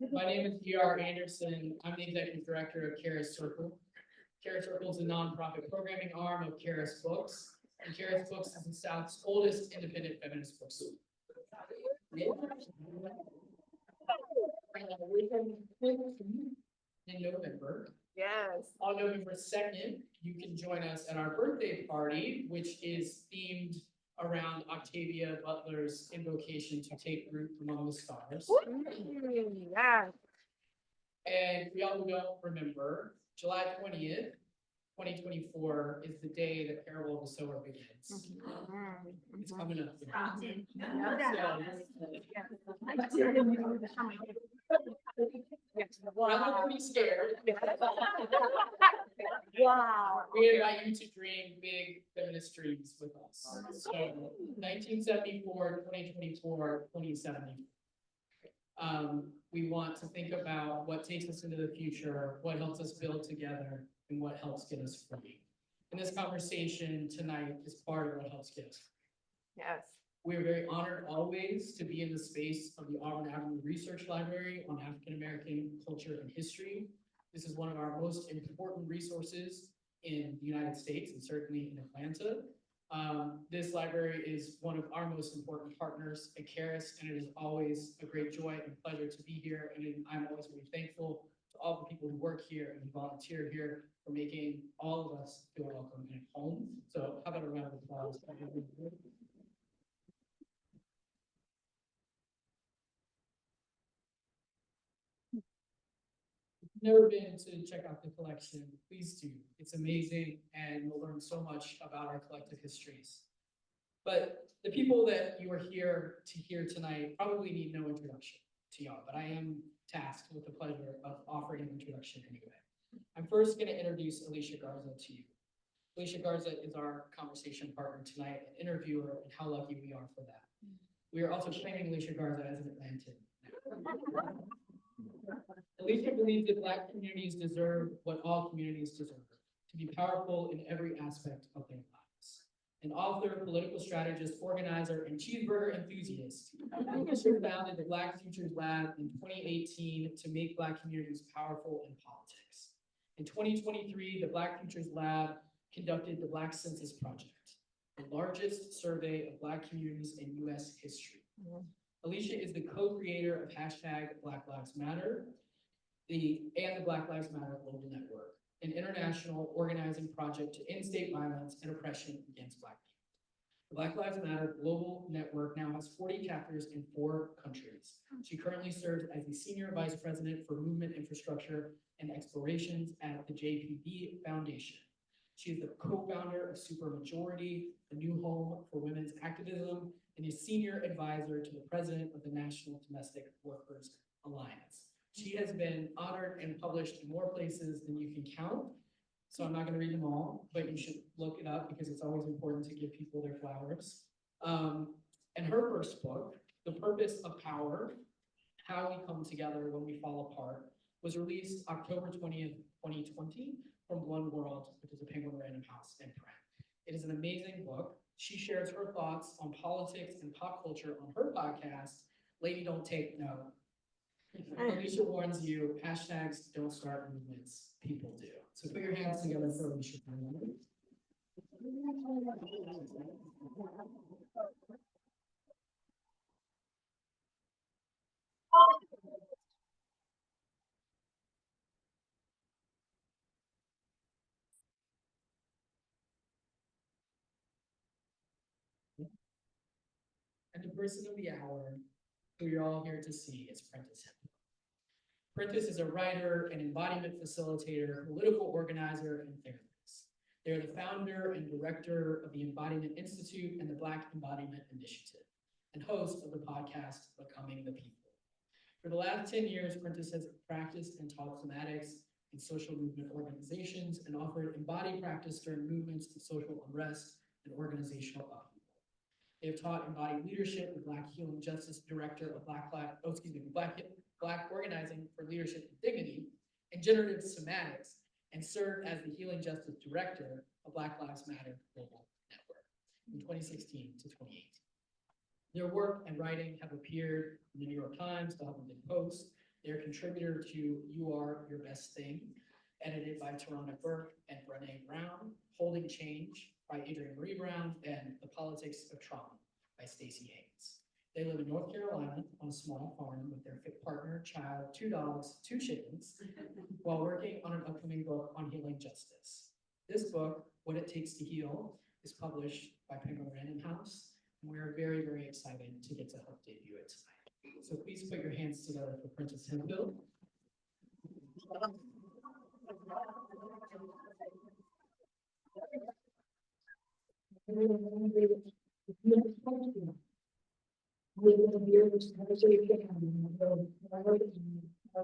My name is E.R. Anderson. I'm the executive director of Charis Circle. Charis Circle is a nonprofit programming arm of Charis Books, and Charis Books is the South's oldest independent feminist bookstore. In November. Yes. On November 2nd, you can join us at our birthday party, which is themed around Octavia Butler's invocation to take root among the stars. Yeah. And we all don't remember, July 20th, 2024 is the day the parable of the sower begins. It's coming up. I'm pretty scared. Wow. We invite you to dream big feminist dreams with us. So 1974, 2024, 2070. We want to think about what takes us into the future, what helps us build together, and what helps get us free. And this conversation tonight is part of what helps get us free. Yes. We are very honored always to be in the space of the Auburn Avenue Research Library on African American culture and history. This is one of our most important resources in the United States and certainly in Atlanta. This library is one of our most important partners at Charis, and it is always a great joy and pleasure to be here. And I'm always really thankful to all the people who work here and who volunteer here for making all of us feel welcome and at home. So how about a round of applause? Never been to check out the collection, please do. It's amazing, and you'll learn so much about our collective histories. But the people that you are here to hear tonight probably need no introduction to y'all, but I am tasked with the pleasure of offering an introduction anyway. I'm first going to introduce Alicia Garza to you. Alicia Garza is our conversation partner tonight, an interviewer, and how lucky we are for that. We are also claiming Alicia Garza as an Atlantan. Alicia believes that Black communities deserve what all communities deserve, to be powerful in every aspect of their lives. An author, political strategist, organizer, and cheeseburger enthusiast, Alicia founded the Black Futures Lab in 2018 to make Black communities powerful in politics. In 2023, the Black Futures Lab conducted the Black Census Project, the largest survey of Black communities in U.S. history. Alicia is the co-creator of #BlackLivesMatter, and the Black Lives Matter Global Network, an international organizing project to end state violence and oppression against Black people. The Black Lives Matter Global Network now has 40 chapters in 4 countries. She currently serves as the Senior Vice President for Movement Infrastructure and Explorations at the JPB Foundation. She is the co-founder of Supermajority, a new home for women's activism, and is senior advisor to the president of the National Domestic Workers Alliance. She has been honored and published in more places than you can count, so I'm not going to read them all, but you should look it up because it's always important to give people their flowers. And her first book, The Purpose of Power, How We Come Together When We Fall Apart, was released October 20th, 2020 from One World, which is a Penguin Random House in print. It is an amazing book. She shares her thoughts on politics and pop culture on her podcast, Lady Don't Take No. Alicia warns you, hashtags don't start movements, people do. So put your hands together for Alicia. And the person of the hour, who you're all here to see, is Prentis Hemphill. Prentis is a writer, an embodiment facilitator, political organizer, and therapist. They're the founder and director of the Embodiment Institute and the Black Embodiment Initiative, and host of the podcast, Becoming the People. For the last 10 years, Prentis has practiced and taught somatics in social movement organizations and offered embodied practice during movements of social unrest and organizational upheaval. They have taught embodied leadership with Black Healing Justice Director of Black Organizing for Leadership and Dignity, and generative somatics, and served as the Healing Justice Director of Black Lives Matter Global Network from 2016 to 2018. Their work and writing have appeared in the New York Times, the Huffington Post, They're a contributor to You Are Your Best Thing, edited by Tarana Burke and Brené Brown, Holding Change by Adrienne Marie Brown, and The Politics of Trauma by Stacey Haynes. They live in North Carolina on a small farm with their fit partner, child, 2 dogs, 2 chickens, while working on an upcoming book on healing justice. This book, What It Takes to Heal, is published by Penguin Random House, and we're very, very excited to get to help debut it tonight. So please put your hands together for Prentis Hemphill. Our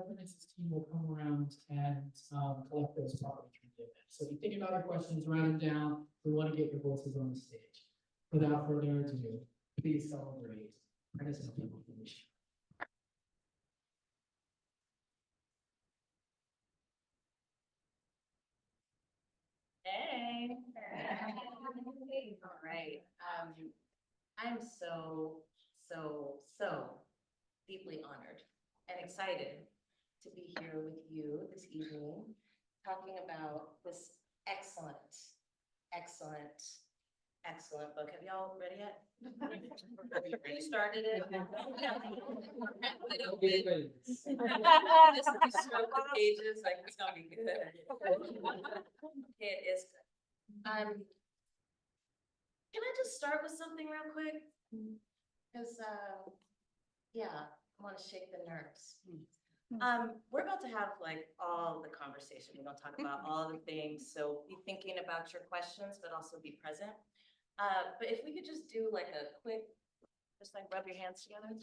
Prentis team will come around and collect those property transcripts. So if you think about your questions, write them down. We want to get your voices on the stage. Without further ado, please celebrate Prentis Hemphill. Hey. All right. I'm so deeply honored and excited to be here with you this evening, talking about this excellent book. Have y'all read it yet? You started it? Just stroke the pages, like it's gonna be good. It is good. Can I just start with something real quick? Because, yeah, I want to shake the nerves. We're about to have like all the conversation. We're gonna talk about all the things. So be thinking about your questions, but also be present. But if we could just do like a quick, just like rub your hands together.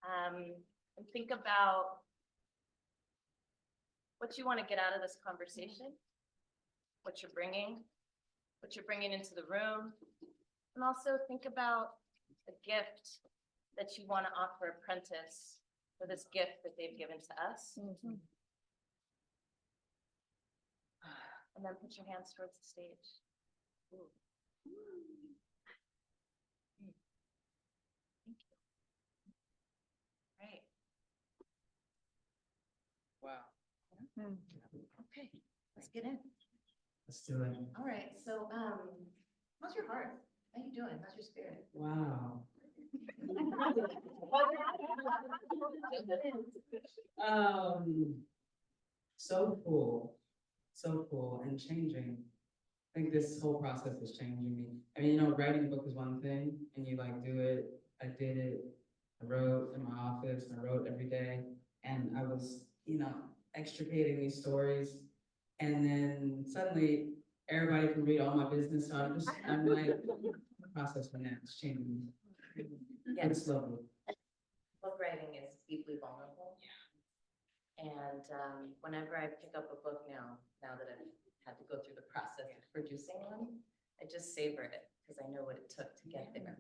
And think about what you want to get out of this conversation, what you're bringing into the room, and also think about a gift that you want to offer a Prentis for this gift that they've given to us. And then put your hands towards the stage. Ooh. Thank you. Right. Wow. Okay, let's get in. Let's do it. All right, so how's your heart? How you doing? How's your spirit? Wow. So cool and changing. I think this whole process is changing me. I mean, writing a book is one thing and you like do it. I did it. I wrote in my office and I wrote every day. And I was, extricating these stories. And then suddenly everybody can read all my business. So I'm like, process right now, it's changing me. Yes. It's lovely. Book writing is deeply vulnerable. And whenever I pick up a book now that I've had to go through the process of producing one, I just savor it because I know what it took to get there,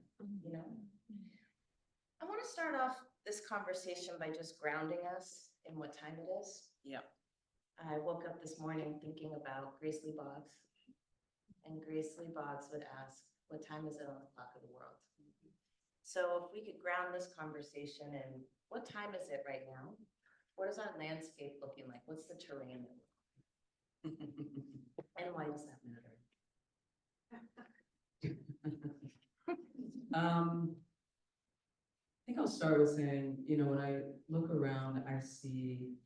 I want to start off this conversation by just grounding us in what time it is. Yeah. I woke up this morning thinking about Grace Lee Boggs, and Grace Lee Boggs would ask, what time is it on the clock of the world? So if we could ground this conversation in what time is it right now? What is our landscape looking like? What's the terrain? And why does that matter? I think I'll start with saying, when I look around, I see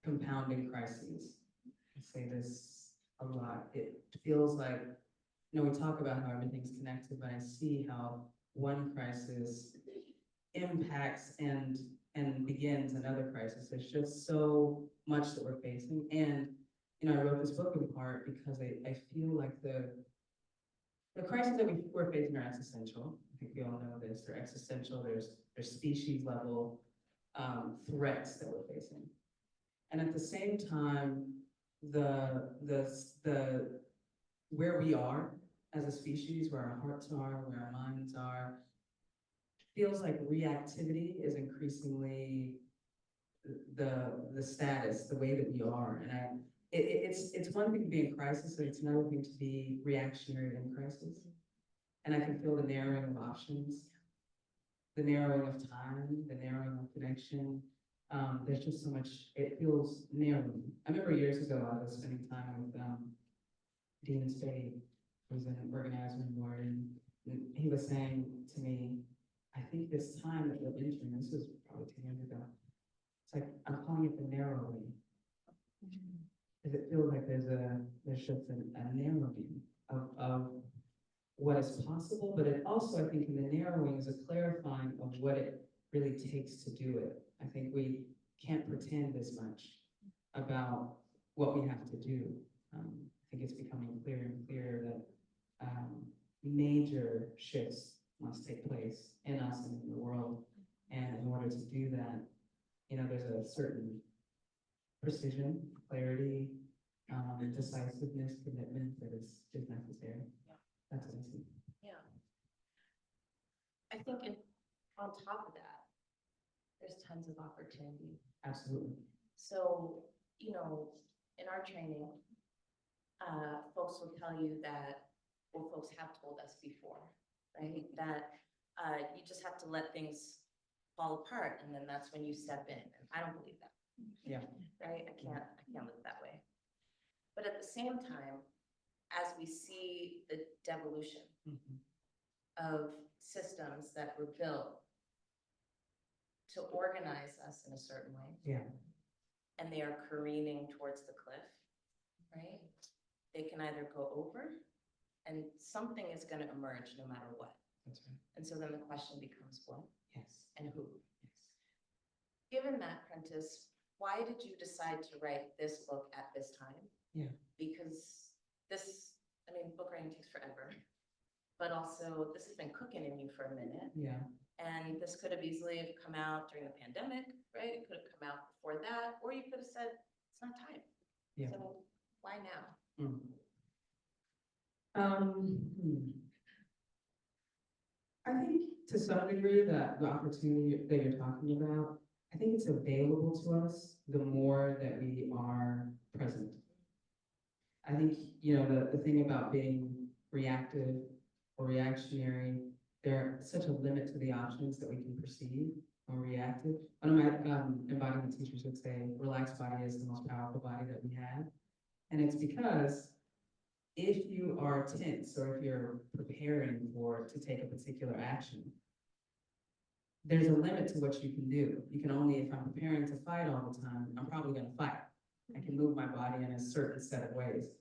compounding crises. I say this a lot. It feels like, we talk about how everything's connected, but I see how one crisis impacts and begins another crisis. There's just so much that we're facing. And, I wrote this book in part because I feel like the crises that we're facing are existential. I think we all know this. They're existential. There's species level threats that we're facing. And at the same time, the where we are as a species, where our hearts are, where our minds are, feels like reactivity is increasingly the status, the way that we are. And it's one thing to be in crisis, and it's another thing to be reactionary in crisis. And I can feel the narrowing of options. the narrowing of time, the narrowing of connection. There's just so much, it feels narrowing. I remember years ago, I was spending time with Dean Spade, who's an organizer and lawyer, and he was saying to me, I think this time that we're entering, this was probably 10 years ago, it's like, I'm calling it the narrowing. Because it feels like there's just a narrowing of what is possible, but it also, I think in the narrowing is a clarifying of what it really takes to do it. I think we can't pretend as much about what we have to do. I think it's becoming clearer and clearer that major shifts must take place in us and in the world. And in order to do that, you know, there's a certain precision, clarity, decisiveness, commitment that is necessary. That's what I see. Yeah. I think on top of that, there's tons of opportunity. Absolutely. So, you know, in our training, folks will tell you that, well, folks have told us before, right? That you just have to let things fall apart, and then that's when you step in. And I don't believe that. Yeah. Right? I can't live that way. But at the same time, as we see the devolution of systems that were built to organize us in a certain way, Yeah. and they are careening towards the cliff, right? They can either go over, and something is going to emerge no matter what. That's right. And so then the question becomes what Yes. and who? Yes. Given that, Prentis, why did you decide to write this book at this time? Yeah. Because this, I mean, book writing takes forever, but also this has been cooking in you for a minute. Yeah. And this could have easily have come out during the pandemic, right? It could have come out before that, or you could have said, it's not time. Yeah. So why now? I think to some degree that the opportunity that you're talking about, I think it's available to us the more that we are present. I think, you know, the thing about being reactive or reactionary, there's such a limit to the options that we can perceive or reactive. One of my embodiment teachers would say, relaxed body is the most powerful body that we have. And it's because if you are tense or if you're preparing to take a particular action, there's a limit to what you can do. You can only, if I'm preparing to fight all the time, I'm probably gonna fight. I can move my body in a certain set of ways.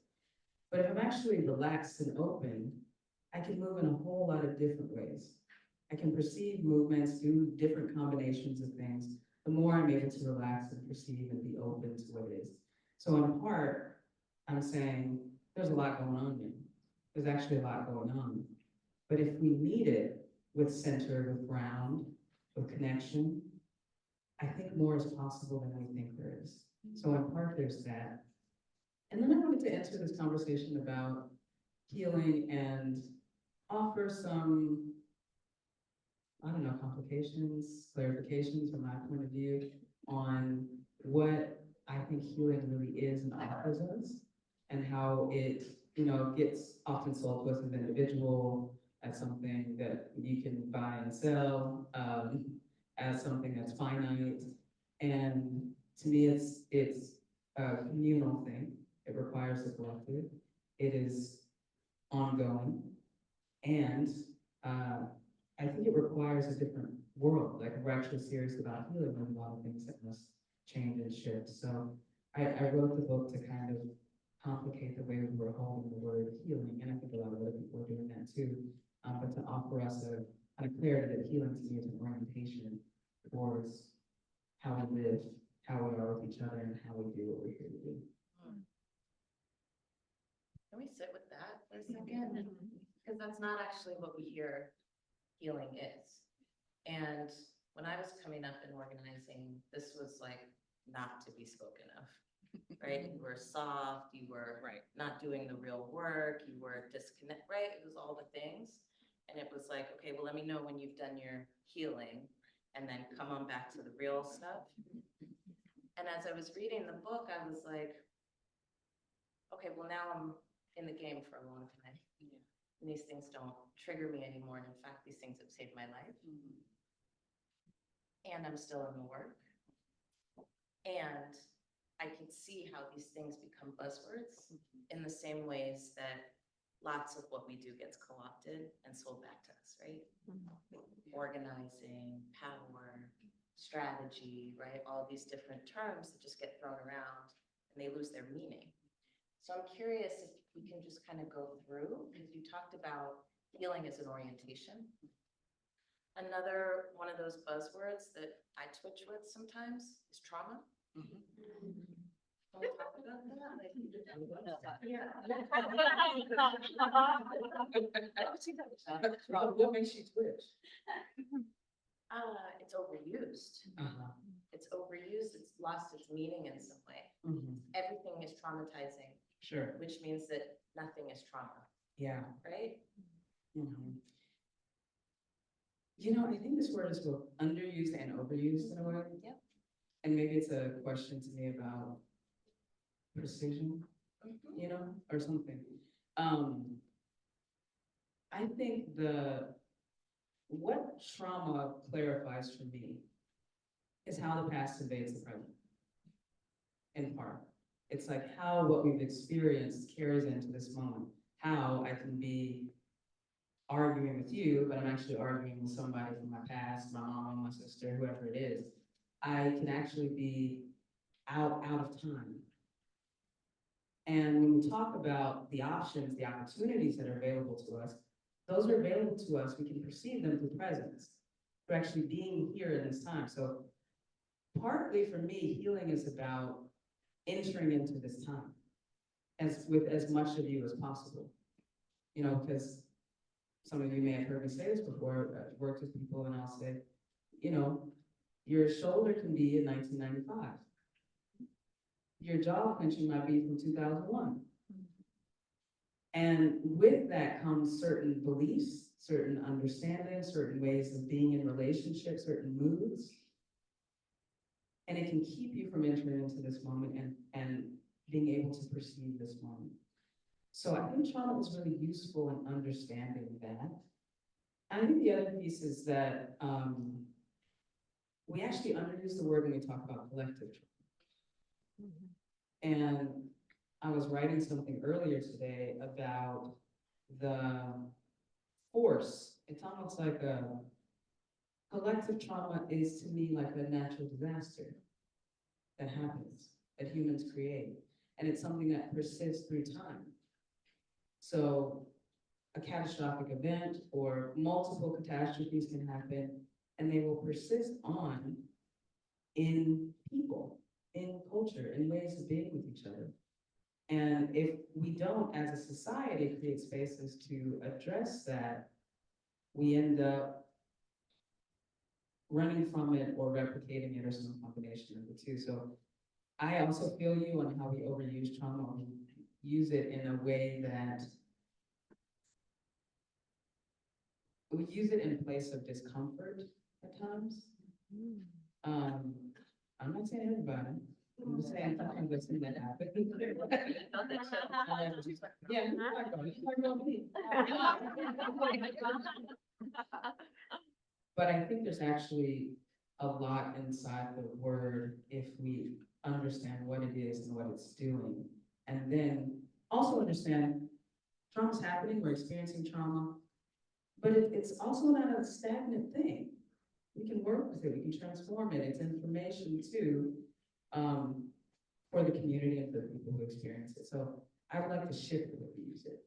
But if I'm actually relaxed and open, I can move in a whole lot of different ways. I can perceive movements, do different combinations of things, the more I'm able to relax and perceive and be open to what it is. So in part, I'm saying there's a lot going on here. There's actually a lot going on. But if we meet it with center, with ground, with connection, I think more is possible than we think there is. So in part, there's that. And then I wanted to enter this conversation about healing and offer some, I don't know, complications, clarifications from my point of view on what I think healing really is and offers us, and how it, you know, gets often sold to us as an individual, as something that you can buy and sell, as something that's finite. And to me, it's a communal thing. It requires a collective. It is ongoing. And I think it requires a different world. Like, we're actually serious about healing, there's a lot of things that must change and shift. So I wrote the book to kind of complicate the way we were holding the word healing, and I think a lot of other people are doing that too, but to offer us a kind of clarity that healing to me is an orientation towards how we live, how we are with each other, and how we do what we're here to do. Can we sit with that for a second? Because that's not actually what we hear healing is. And when I was coming up and organizing, this was like not to be spoken of, right? You were soft, you were not doing the real work, you were disconnect, right? It was all the things. And it was like, okay, well, let me know when you've done your healing and then come on back to the real stuff. And as I was reading the book, I was like, okay, well, now I'm in the game for a long time. And these things don't trigger me anymore. And in fact, these things have saved my life. and I'm still in the work. And I could see how these things become buzzwords in the same ways that lots of what we do gets co-opted and sold back to us, right? Organizing, power, strategy, right? All these different terms that just get thrown around and they lose their meaning. So I'm curious if we can just kind of go through, because you talked about healing as an orientation. Another one of those buzzwords that I twitch with sometimes is trauma. Can we talk about that? What makes you twitch? It's overused. It's overused. It's lost its meaning in some way. Everything is traumatizing, Sure. which means that nothing is trauma, Yeah. right? You know, I think this word is both underused and overused in a way. Yep. And maybe it's a question to me about precision, you know, or something. I think what trauma clarifies for me is how the past invades the present, in part. It's like how what we've experienced carries into this moment. How I can be arguing with you, but I'm actually arguing with somebody from my past, my mom, my sister, whoever it is. I can actually be out of time. And when we talk about the options, the opportunities that are available to us, those are available to us. We can perceive them through presence, through actually being here in this time. So partly for me, healing is about entering into this time with as much of you as possible. You know, because some of you may have heard me say this before. I've worked with people and I'll say, you know, your shoulder can be in 1995. Your jaw clenching might be from 2001. And with that comes certain beliefs, certain understandings, certain ways of being in relationships, certain moods. And it can keep you from entering into this moment and being able to perceive this moment. So I think trauma is really useful in understanding that. I think the other piece is that we actually underuse the word when we talk about collective trauma. And I was writing something earlier today about the force. It's almost like a collective trauma is to me like a natural disaster that happens, that humans create. And it's something that persists through time. So a catastrophic event or multiple catastrophes can happen and they will persist on in people, in culture, in ways of being with each other. And if we don't, as a society, create spaces to address that, we end up running from it or replicating it or some combination of the two. So I also feel you on how we overuse trauma. We use it in a way that we use it in a place of discomfort at times. I'm not saying everybody. I'm just saying sometimes I've seen that happen. Yeah, you're not going me. But I think there's actually a lot inside the word if we understand what it is and what it's doing. And then also understand trauma's happening, we're experiencing trauma, but it's also not a stagnant thing. We can work with it, we can transform it. It's information too, for the community and for the people who experience it. So I would like to shift the way we use it,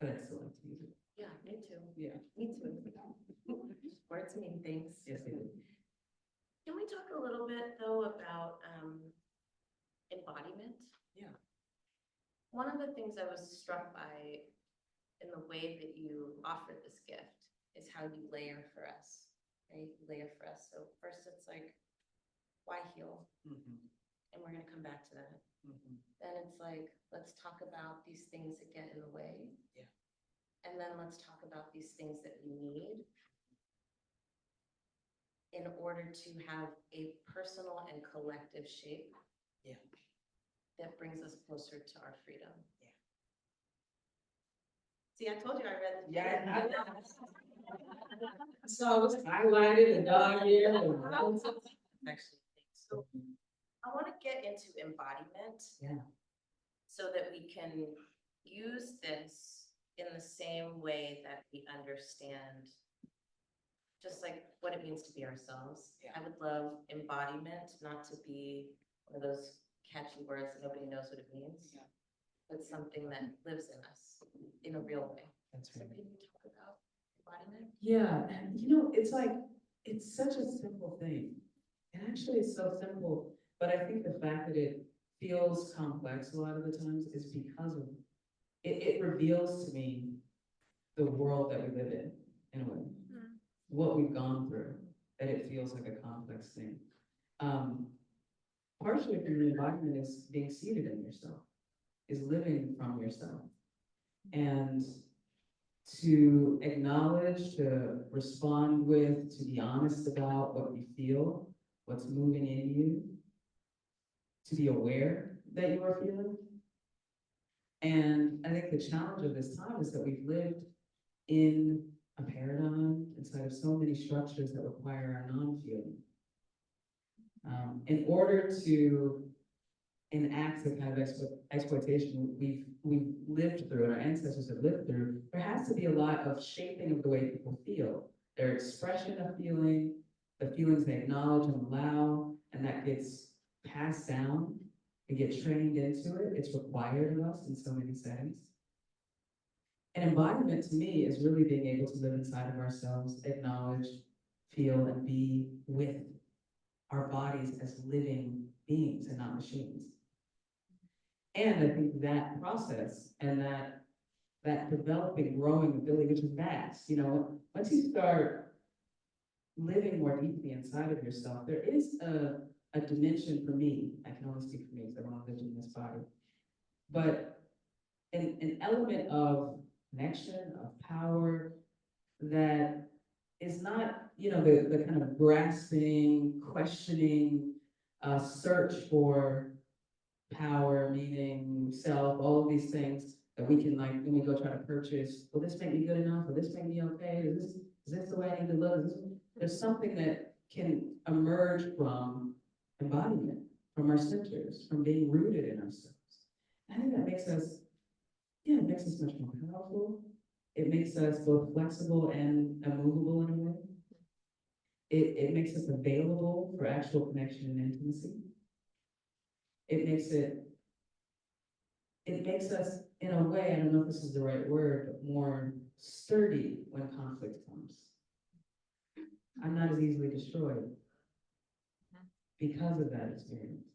but I still like to use it. Yeah, me too. Yeah. Me too. Words mean things. Yes, they do. Can we talk a little bit though about embodiment? Yeah. One of the things I was struck by in the way that you offered this gift is how you layer for us, right? Layer for us. So first it's like, why heal? And we're gonna come back to that. Then it's like, let's talk about these things that get in the way. Yeah. And then let's talk about these things that we need in order to have a personal and collective shape. Yeah. That brings us closer to our freedom. Yeah. See, I told you I read the. Yeah. So it was highlighted, the dog here. Actually, so I want to get into embodiment. Yeah. So that we can use this in the same way that we understand just like what it means to be ourselves. Yeah. I would love embodiment not to be one of those catchy words that nobody knows what it means. Yeah. But something that lives in us in a real way. That's So right. can you talk about embodiment? Yeah, and it's like, it's such a simple thing. And actually it's so simple, but I think the fact that it feels complex a lot of the times is because of, it reveals to me the world that we live in a way. What we've gone through, that it feels like a complex thing. Partially from the embodiment is being seated in yourself, is living from yourself. And to acknowledge, to respond with, to be honest about what you feel, what's moving in you, to be aware that you are feeling. And I think the challenge of this time is that we've lived in a paradigm inside of so many structures that require our non-feeling. In order to enact the kind of exploitation we've lived through and our ancestors have lived through, there has to be a lot of shaping of the way people feel, their expression of feeling, the feelings they acknowledge and allow, and that gets passed down. We get trained into it. It's required of us in so many settings. And embodiment to me is really being able to live inside of ourselves, acknowledge, feel, and be with our bodies as living beings and not machines. And I think that process and that developing, growing ability, which is vast, once you start living more deeply inside of yourself, there is a dimension for me, I can only speak for me because I don't live in this body, but an element of connection, of power that is not, the kind of grasping, questioning, search for power, meaning, self, all of these things that we can, like, when we go try to purchase, will this make me good enough? Will this make me okay? Is this the way I need to look? There's something that can emerge from embodiment, from our centers, from being rooted in ourselves. I think that makes us, it makes us much more powerful. It makes us both flexible and immovable in a way. It makes us available for actual connection and intimacy. It makes us, in a way, I don't know if this is the right word, but more sturdy when conflict comes. I'm not as easily destroyed because of that experience.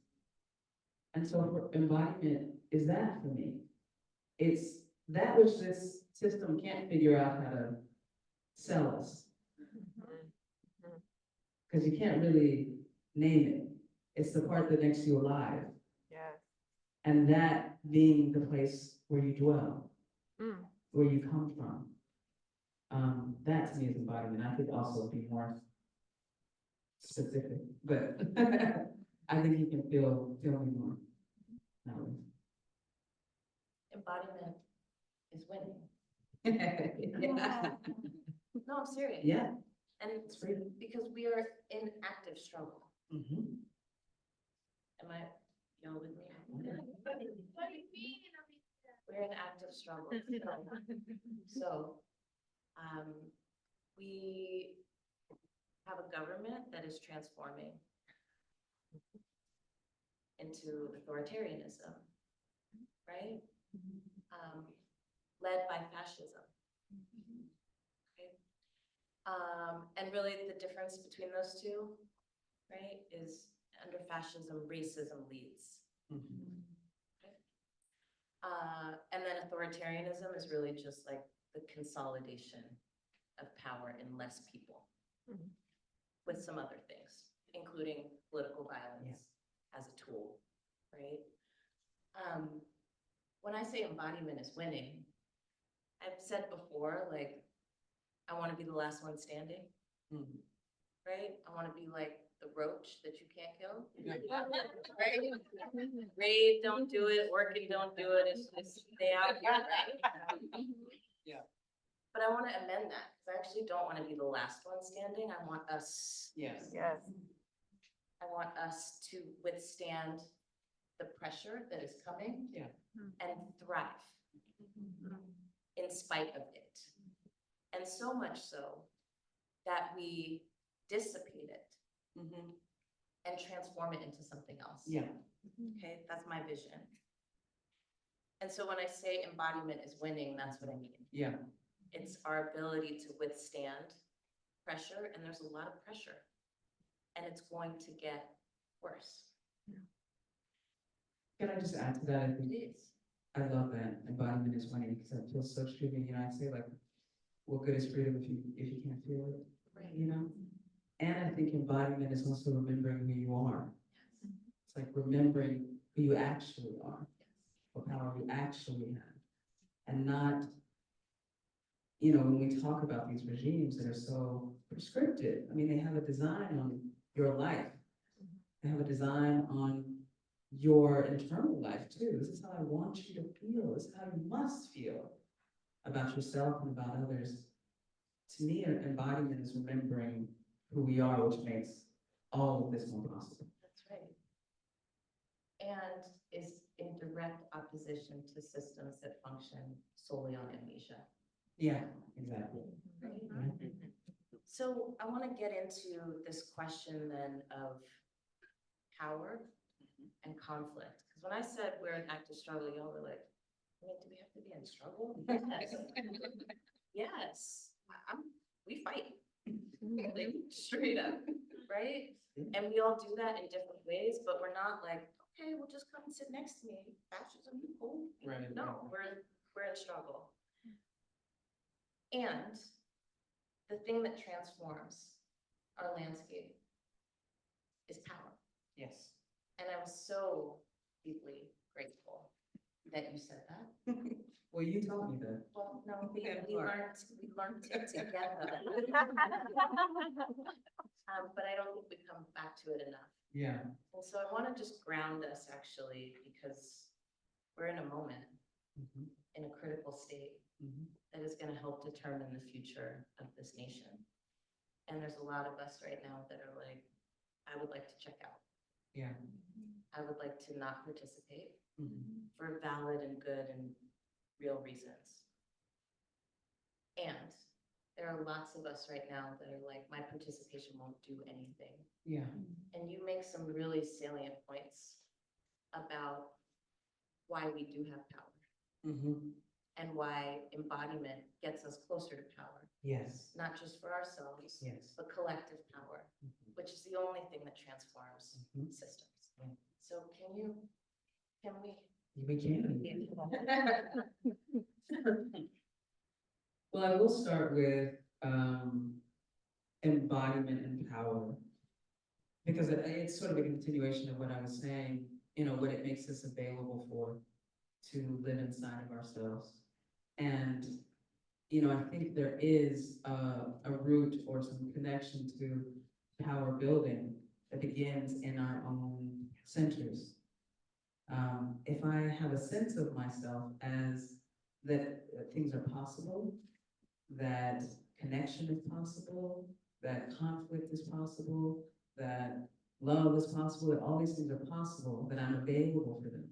And so for embodiment is that for me. It's that which this system can't figure out how to sell us. Because you can't really name it. It's the part that makes you alive. Yes. And that being the place where you dwell, where you come from. That to me is embodiment. I could also be more specific, but I think you can feel me more. That way. Embodiment is winning. Yeah. No, I'm serious. Yeah. And It's freedom. because we are in active struggle. Mm-hmm. Am I, y'all with me? We're in active struggle. So, we have a government that is transforming into authoritarianism, right? Led by fascism. Okay? And really the difference between those two, right, is under fascism, racism leads. Mm-hmm. And then authoritarianism is really just like the consolidation of power in less people, with some other things, including political violence as a tool, right? When I say embodiment is winning, I've said before, like, I want to be the last one standing, right? I want to be like the roach that you can't kill, right? Raid, don't do it. Orchid, don't do it. It's just stay out here, right? Yeah. But I want to amend that because I actually don't want to be the last one standing. I want us Yes. Yes. to withstand the pressure that is coming. Yeah. And thrive in spite of it. And so much so that we dissipate it and transform it into something else. Yeah. Okay, that's my vision. And so when I say embodiment is winning, that's what I mean. Yeah. It's our ability to withstand pressure, and there's a lot of pressure, and it's going to get worse. Can I just add to that? I think Please. I love that embodiment is winning because that feels so true to me. You know, I say like, what good is freedom if you can't feel it? Right. You know? And I think embodiment is also remembering who you are. Yes. It's like remembering who you actually are, what power you actually have. And not, you know, when we talk about these regimes that are so prescriptive, I mean, they have a design on your life. They have a design on your internal life too. This is how I want you to feel. This is how you must feel about yourself and about others. To me, an embodiment is remembering who we are, which makes all of this more possible. That's right. And is in direct opposition to systems that function solely on amnesia. Yeah, exactly. Right? Right. So I want to get into this question then of power and conflict. Because when I said we're in active struggle, y'all were like, I mean, do we have to be in struggle? Yes. Yes. We fight. Like, straight up, right? And we all do that in different ways, but we're not like, okay, well, just come and sit next to me. Fascism, cool. Right. No, we're in struggle. And the thing that transforms our landscape is power. Yes. And I was so deeply grateful that you said that. Well, you taught me that. Well, no, we Yeah, learned it together. But I don't think we come back to it enough. Yeah. And so I want to just ground us actually, because we're in a moment, in a critical state that is going to help determine the future of this nation. And there's a lot of us right now that are like, I would like to check out. Yeah. I would like to not participate for valid and good and real reasons. And there are lots of us right now that are like, my participation won't do anything. Yeah. And you make some really salient points about why we do have power and why embodiment gets us closer to power, Yes. not just for ourselves, Yes. but collective power, which is the only thing that transforms systems. Yeah. So can we? We can. Well, I will start with embodiment and power, because it's sort of a continuation of what I was saying, you know, what it makes us available for, to live inside of ourselves. And, you know, I think there is a root or some connection to power building that begins in our own centers. If I have a sense of myself as that things are possible, that connection is possible, that conflict is possible, that love is possible, that all these things are possible, that I'm available for them.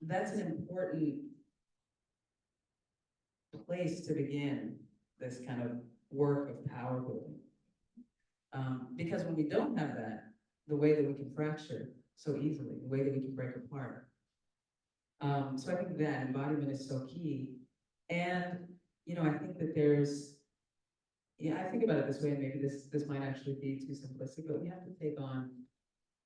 That's an important place to begin this kind of work of power building. Because when we don't have that, the way that we can fracture so easily, the way that we can break apart. So I think that embodiment is so key. And, you know, I think that there's, I think about it this way, and maybe this might actually be too simplistic, but we have to take on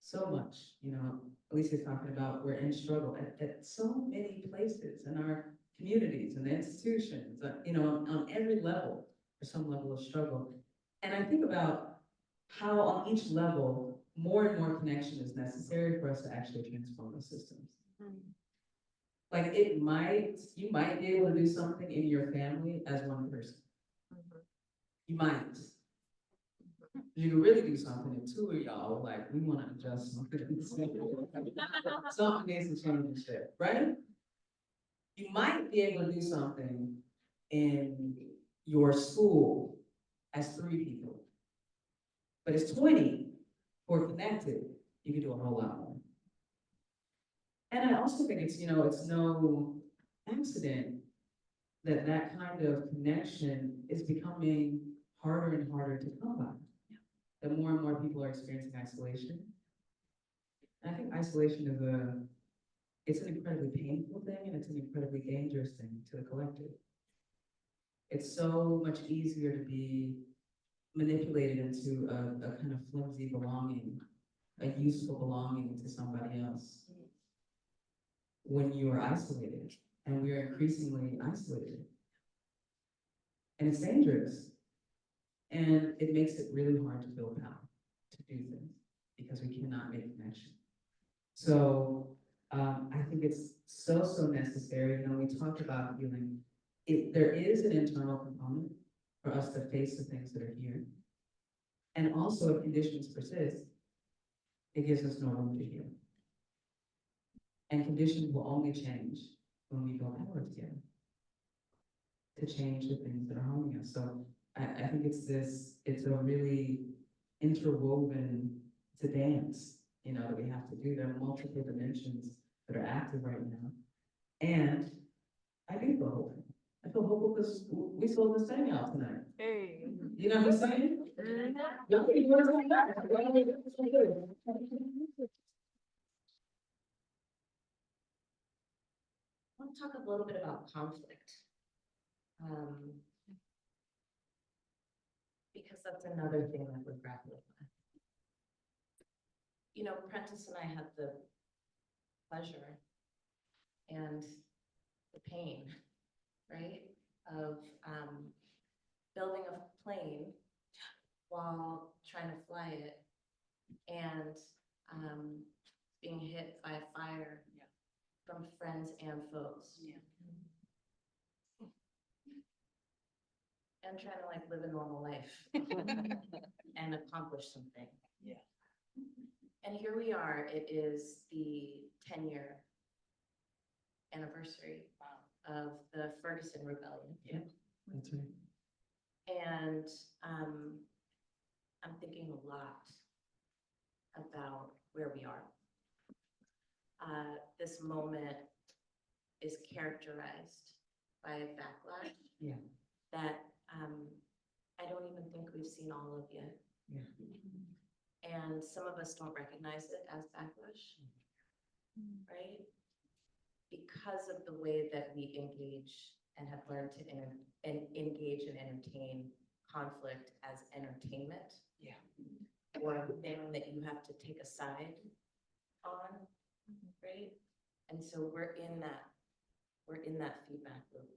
so much. You know, Alicia's talking about we're in struggle at so many places in our communities and the institutions, you know, on every level, there's some level of struggle. And I think about how on each level, more and more connection is necessary for us to actually transform the systems. Like you might be able to do something in your family as one person. You might. You can really do something if two of y'all, like, we want to adjust something. Something needs to change and shift, right? You might be able to do something in your school as 3 people. But as 20 who are connected, you can do a whole lot more. And I also think it's, it's no accident that that kind of connection is becoming harder and harder to come by. That more and more people are experiencing isolation. And I think isolation it's an incredibly painful thing, and it's an incredibly dangerous thing to the collective. It's so much easier to be manipulated into a kind of flimsy belonging, a useful belonging to somebody else when you are isolated, and we are increasingly isolated. And it's dangerous. And it makes it really hard to build power, to do things, because we cannot make connection. So I think it's so necessary. We talked about healing. There is an internal component for us to face the things that are here. And also, if conditions persist, it gives us no room to heal. And conditions will only change when we build power together to change the things that are harming us. So I think it's a really interwoven, it's a dance, that we have to do. There are multiple dimensions that are active right now. And I do feel hopeful. I feel hopeful because we sold this thing out tonight. Hey. You know what I'm saying? I want to talk a little bit about conflict. Because that's another thing that we're grappling with. Prentis and I had the pleasure and the pain, right, of building a plane while trying to fly it and being hit by a fire from friends and foes. And trying to live a normal life and accomplish something. Yeah. And here we are, it is the 10-year anniversary of the Ferguson Rebellion. Yeah, that's right. And I'm thinking a lot about where we are. This moment is characterized by a backlash that I don't even think we've seen all of yet. And some of us don't recognize it as backlash, right? Because of the way that we engage and have learned to engage and entertain conflict as entertainment. Or a thing that you have to take a side on, right? And so we're in that feedback loop.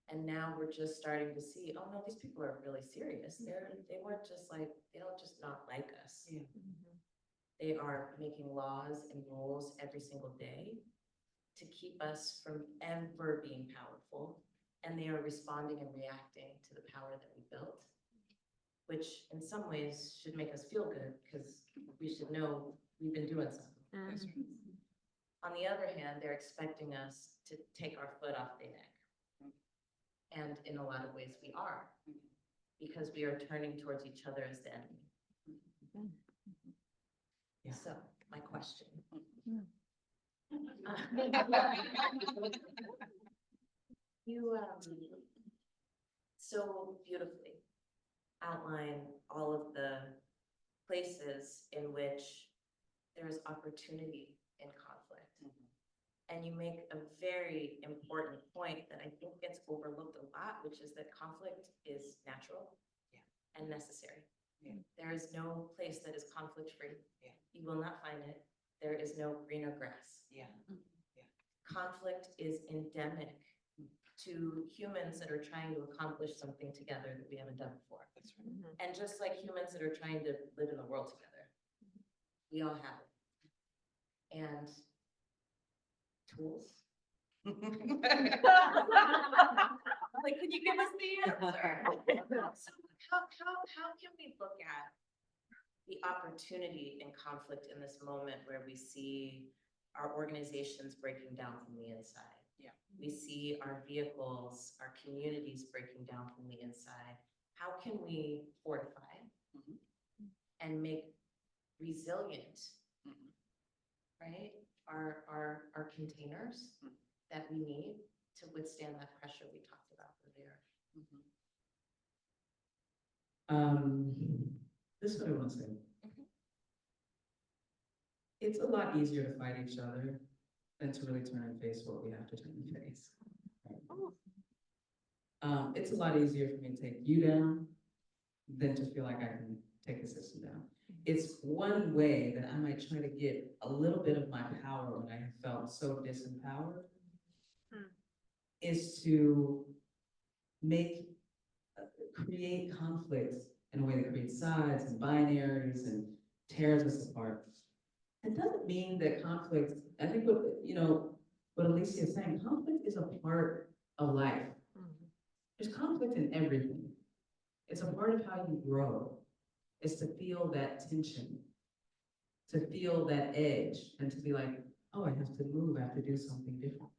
And now we're just starting to see, oh no, these people are really serious. They don't just not like us. They are making laws and rules every single day to keep us from ever being powerful. And they are responding and reacting to the power that we built, which in some ways should make us feel good because we should know we've been doing something. On the other hand, they're expecting us to take our foot off their neck. And in a lot of ways we are, because we are turning towards each other as the enemy. So, my question. You so beautifully outline all of the places in which there is opportunity in conflict. And you make a very important point that I think gets overlooked a lot, which is that conflict is natural and necessary. There is no place that is conflict-free. You will not find it. There is no greener grass. Conflict is endemic to humans that are trying to accomplish something together that we haven't done before. That's right. And just like humans that are trying to live in the world together, we all have it. And tools. Like, can you give us the answer? So how can we look at the opportunity in conflict in this moment where we see our organizations breaking down from the inside? Yeah. We see our vehicles, our communities breaking down from the inside. How can we fortify Mhm. and make resilient, Mhm. right? Our containers Mhm. that we need to withstand that pressure we talked about earlier. Mhm. This is what I want to say. Mhm. It's a lot easier to fight each other than to really turn and face what we have to turn and face. It's a lot easier for me to take you down than to feel like I can take the system down. It's one way that I might try to get a little bit of my power when I have felt so disempowered, is to make, create conflict in a way that creates sides and binaries and tears us apart. It doesn't mean that conflict, I think what Alicia is saying, conflict is a part of life. There's conflict in everything. It's a part of how you grow. It's to feel that tension, to feel that edge, and to be like, oh, I have to move, I have to do something different.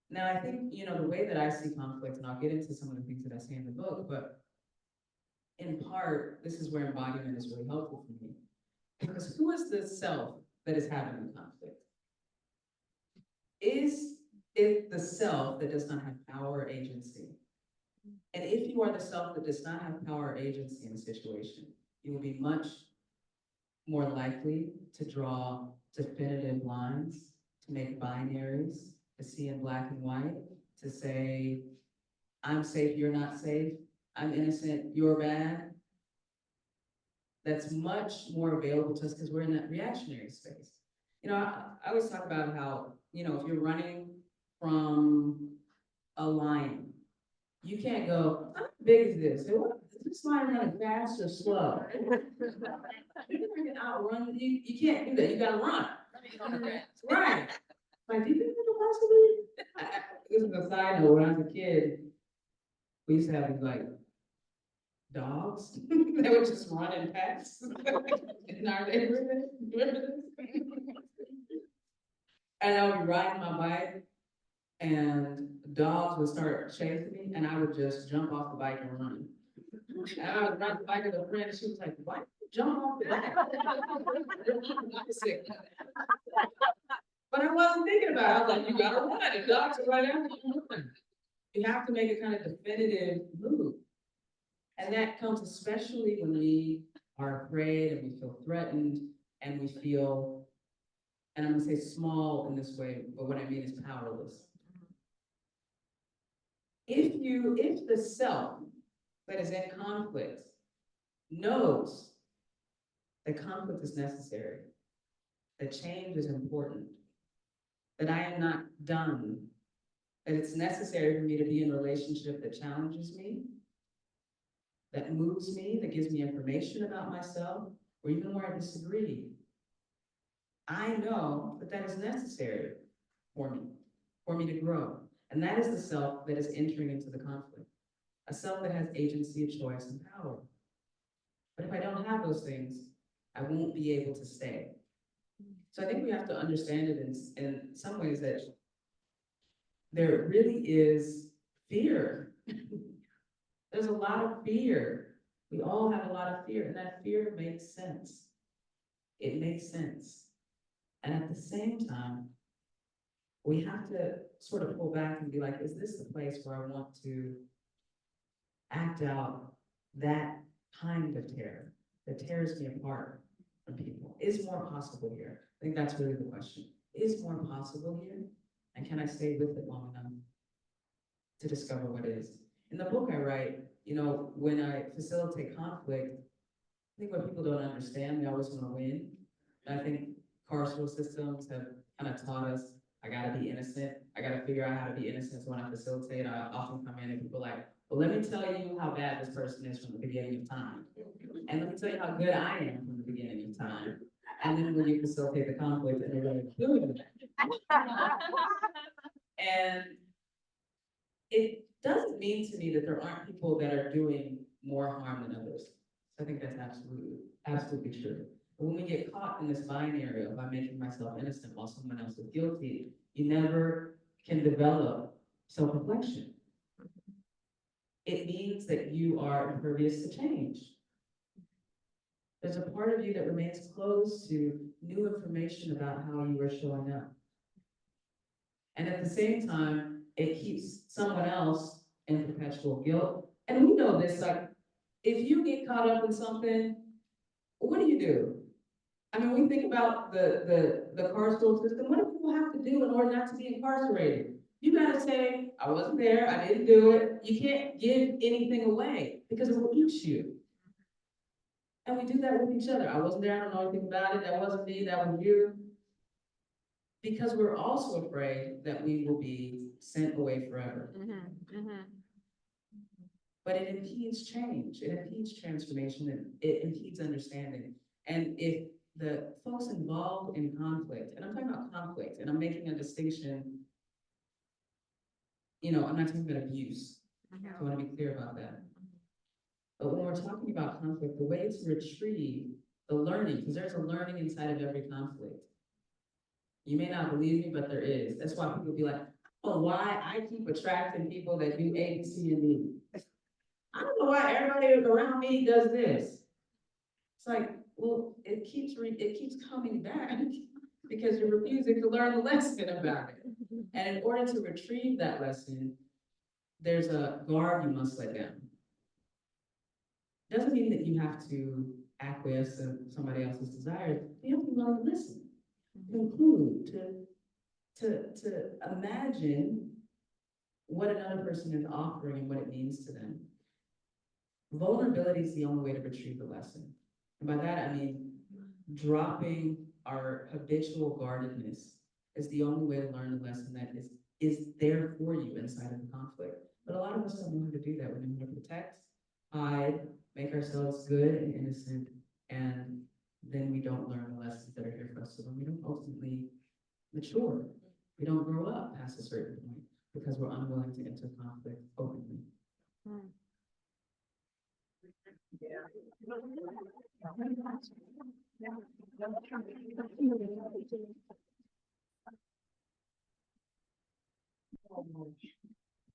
Now, I think, the way that I see conflict, and I'll get into some of the things that I say in the book, but in part, this is where embodiment is really helpful for me. Because who is the self that is having the conflict? Is it the self that does not have power or agency? And if you are the self that does not have power or agency in a situation, you will be much more likely to draw definitive lines, to make binaries, to see in black and white, to say, I'm safe, you're not safe, I'm innocent, you're bad. That's much more available to us because we're in that reactionary space. I always talk about how, if you're running from a lion, you can't go, how big is this? Is this lion running fast or slow? You can outrun, you can't do that, you gotta run. Right. Like, do you think it'll possibly? This is a side note, when I was a kid, we used to have these like dogs that would just run and pass in our neighborhood. Remember this? And I would be riding my bike and dogs would start chasing me and I would just jump off the bike and run. And I would ride the bike with a friend and she was like, why did you jump off the bike? But I wasn't thinking about it. I was like, you gotta run. The dogs are right after you. You have to make a kind of definitive move. And that comes especially when we are afraid and we feel threatened and we feel, and I'm gonna say small in this way, but what I mean is powerless. If the self that is in conflict knows that conflict is necessary, that change is important, that I am not done, that it's necessary for me to be in a relationship that challenges me, that moves me, that gives me information about myself, or even where I disagree, I know that that is necessary for me to grow. And that is the self that is entering into the conflict, a self that has agency of choice and power. But if I don't have those things, I won't be able to stay. So I think we have to understand it in some ways that there really is fear. There's a lot of fear. We all have a lot of fear, and that fear makes sense. It makes sense. And at the same time, we have to sort of pull back and be like, is this the place where I want to act out that kind of terror that tears me apart from people? Is more possible here? I think that's really the question. Is more possible here? And can I stay with it long enough to discover what is? In the book I write, when I facilitate conflict, I think what people don't understand, they always want to win. And I think carceral systems have kind of taught us, I gotta be innocent. I gotta figure out how to be innocent. So when I facilitate, I often come in and people are like, well, let me tell you how bad this person is from the beginning of time. And let me tell you how good I am from the beginning of time. And then when you facilitate the conflict, and they're like, good. And it doesn't mean to me that there aren't people that are doing more harm than others. I think that's absolutely true. But when we get caught in this binary of I'm making myself innocent while someone else is guilty, You never can develop self-reflection. It means that you are impervious to change. There's a part of you that remains closed to new information about how you are showing up. And at the same time, it keeps someone else in perpetual guilt. And we know this, like, if you get caught up in something, what do? I mean, we think about the carceral system. What do people have to do in order not to be incarcerated? You gotta say, I wasn't there, I didn't do it. You can't give anything away because it will eat you. And we do that with each other. I wasn't there, I don't know anything about it, that wasn't me, that was you. Because we're also afraid that we will be sent away forever. But it impedes change, it impedes transformation, and it impedes understanding. And if the folks involved in conflict, and I'm talking about conflict, and I'm making a distinction, I'm not talking about abuse. So I want to be clear about that. But when we're talking about conflict, the way to retrieve the learning, because there's a learning inside of every conflict. You may not believe me, but there is. That's why people be like, oh, why I keep attracting people that do A, B, C, and D. I don't know why everybody around me does this. It's like, well, it keeps coming back because you're refusing to learn the lesson about it. And in order to retrieve that lesson, there's a guard you must let down. Doesn't mean that you have to acquiesce to somebody else's desires. You have to learn to listen, to include, to imagine what another person is offering and what it means to them. Vulnerability is the only way to retrieve the lesson. And by that, I mean, dropping our habitual guardedness is the only way to learn the lesson that is there for you inside of the conflict. But a lot of us don't know how to do that. We know how to protect, hide, make ourselves good and innocent, and then we don't learn the lessons that are here for us. So then we don't ultimately mature. We don't grow up past a certain point because we're unwilling to enter conflict openly.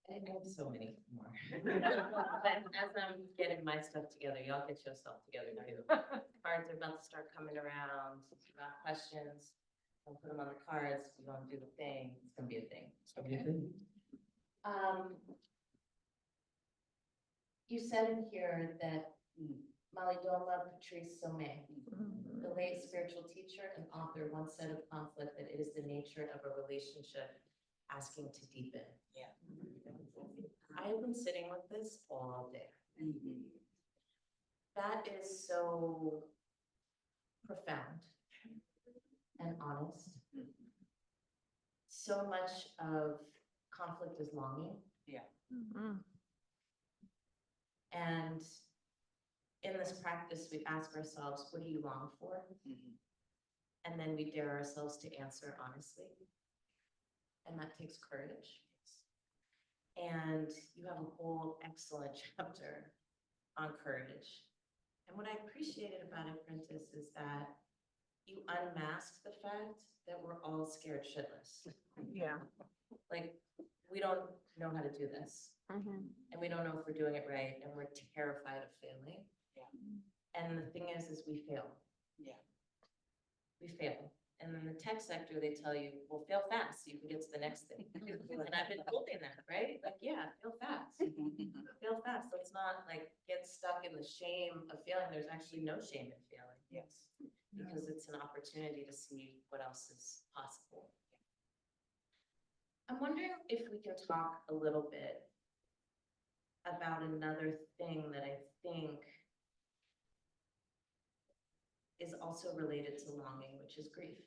I have so many more. But as I'm getting my stuff together, y'all get yourself together too. Cards are about to start coming around. If you got questions, I'll put them on the cards. We're gonna do the thing. It's gonna be a thing. Okay. You said in here that Malidoma Patrice Sommet, the late spiritual teacher and author, once said of conflict that it is the nature of a relationship asking to deepen. Yeah. I have been sitting with this all day. That is so profound and honest. So much of conflict is longing. And in this practice, we ask ourselves, what do you long for? And then we dare ourselves to answer honestly. And that takes courage. And you have a whole excellent chapter on courage. And what I appreciated about it, Prentis, is that you unmasked the fact that we're all scared shitless. Yeah. Like, we don't know how to do this. And we don't know if we're doing it right, and we're terrified of failing. And the thing is we fail. We fail. And in the tech sector, they tell you, well, fail fast so you can get to the next thing. And I've been holding that, right? Like, yeah, fail fast. Fail fast. Let's not like get stuck in the shame of failing. There's actually no shame in failing. Yes. Because it's an opportunity to see what else is possible. I'm wondering if we can talk a little bit about another thing that I think is also related to longing, which is grief.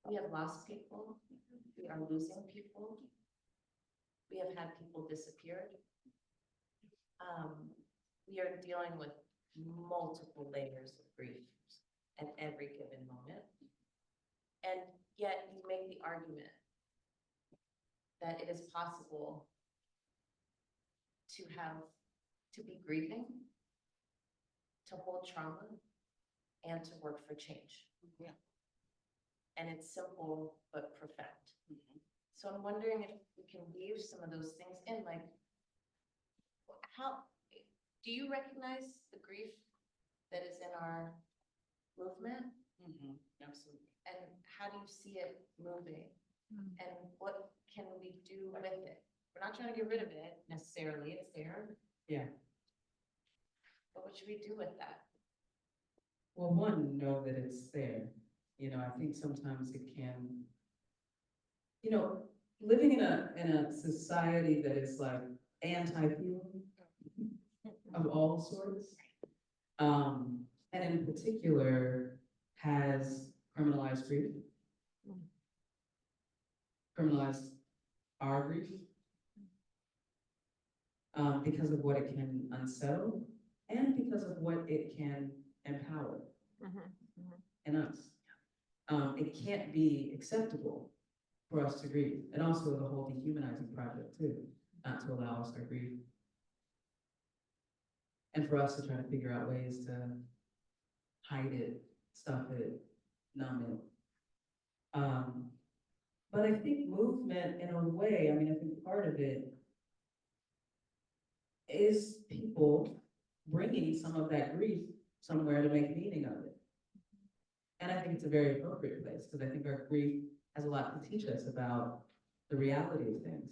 We have lost people. We are losing people. We have had people disappeared. We are dealing with multiple layers of grief at every given moment. And yet you make the argument that it is possible to be grieving, to hold trauma, and to work for change. and it's simple but profound. So I'm wondering if we can weave some of those things in, like, how, do you recognize the grief that is in our movement? Absolutely. And how do you see it moving? And what can we do with it? We're not trying to get rid of it necessarily, it's there. Yeah. But what should we do with that? Well, one, know that it's there. You know, I think sometimes it can, you know, living in a society that is like anti-healing of all sorts, and in particular has criminalized grief, criminalized our grief, because of what it can unsettle and because of what it can empower in us. It can't be acceptable for us to grieve, and also the whole dehumanizing project too, not to allow us to grieve. And for us to try to figure out ways to hide it, stuff it, numb it. But I think movement in a way, I mean, I think part of it is people bringing some of that grief somewhere to make meaning of it. And I think it's a very appropriate place, because I think our grief has a lot to teach us about the reality of things.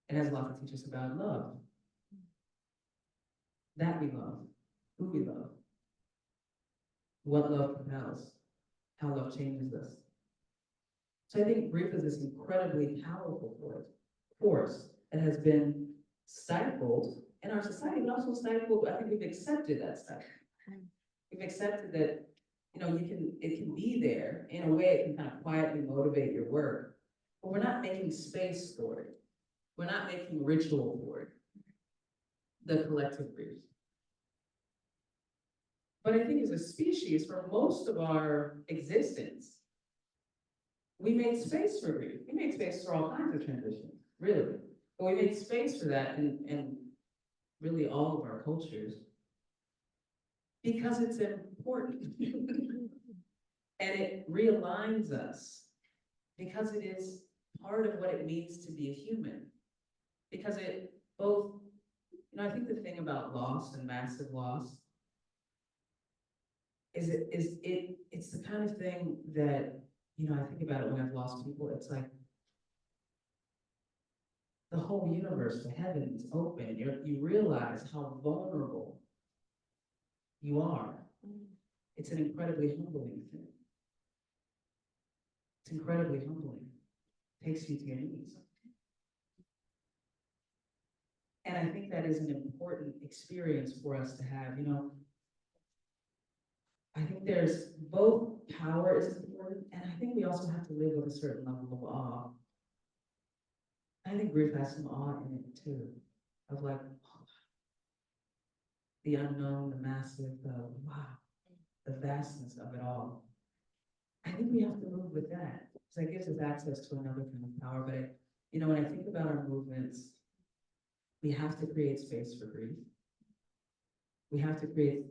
It has a lot to teach us about love. That we love, who we love, what love propels, how love changes us. So I think grief is this incredibly powerful force that has been stifled in our society, but also stifled, I think we've accepted that stuff. We've accepted that, you know, it can be there. In a way, it can kind of quietly motivate your work, but we're not making space for it. We're not making ritual for it, the collective grief. But I think as a species, for most of our existence, we made space for grief. We made space for all kinds of transitions, really. But we made space for that in really all of our cultures because it's important. And it realigns us because it is part of what it means to be a human. Because it both, you know, I think the thing about loss and massive loss is it's the kind of thing that, you know, I think about it when I've lost people, it's like the whole universe, the heavens open, you realize how vulnerable you are. It's an incredibly humbling thing. It's incredibly humbling. It takes you to your knees. And I think that is an important experience for us to have, you know. I think there's both power is important, and I think we also have to live with a certain level of awe. I think grief has some awe in it too, of like, oh, the unknown, the massive, the wow, the vastness of it all. I think we have to move with that, because that gives us access to another kind of power. But you know, when I think about our movements, we have to create space for grief. We have to create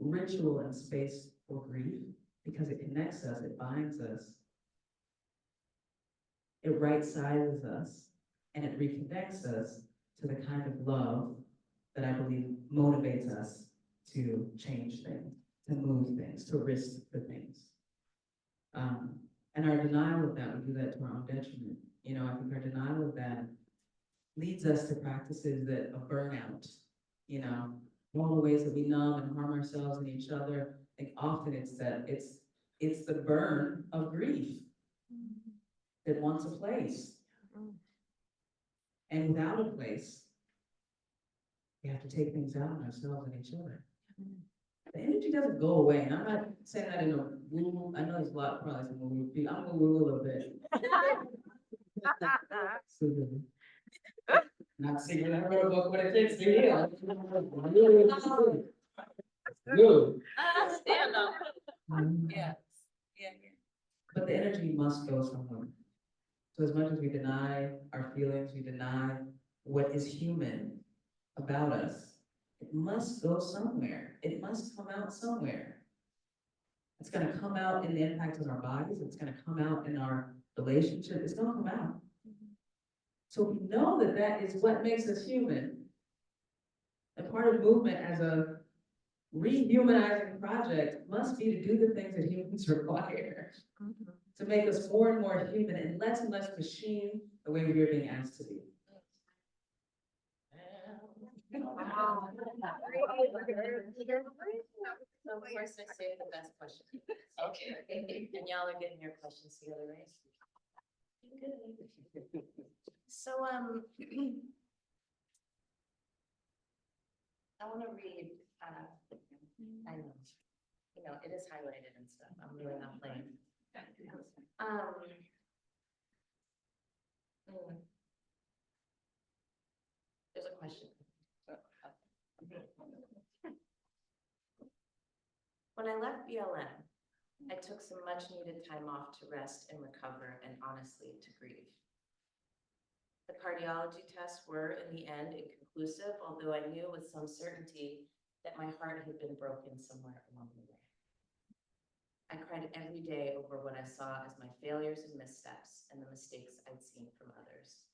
ritual and space for grief, because it connects us, it binds us, it right-sizes us, and it reconnects us to the kind of love that I believe motivates us to change things, to move things, to risk the things. And our denial of that, we do that to our own detriment. You know, I think our denial of that leads us to practices that of burnout, you know, all the ways that we numb and harm ourselves and each other. I think often it's that it's the burn of grief that wants a place. And without a place, we have to take things out on ourselves and each other. The energy doesn't go away. And I'm not saying that in a woo. I know there's a lot, probably some woo people. I'm gonna woo a little bit. Not secret. I wrote a book what it takes to heal. Woo. Stand up. Yeah. Yeah. But the energy must go somewhere. So as much as we deny our feelings, we deny what is human about us, it must go somewhere. It must come out somewhere. It's gonna come out in the impact on our bodies, it's gonna come out in our relationship, it's gonna come out. So we know that that is what makes us human. And part of movement as a rehumanizing project must be to do the things that humans require. To make us more and more human and less machine the way we are being asked to be. So of course, I saved the best question. Okay. And y'all are getting your questions together, right? Good. So, I want to read, I know, it is highlighted and stuff. I'm really not playing. There's a question. When I left BLM, I took some much needed time off to rest and recover and honestly to grieve. The cardiology tests were in the end inconclusive, although I knew with some certainty that my heart had been broken somewhere along the way. I cried every day over what I saw as my failures and missteps and the mistakes I'd seen from others.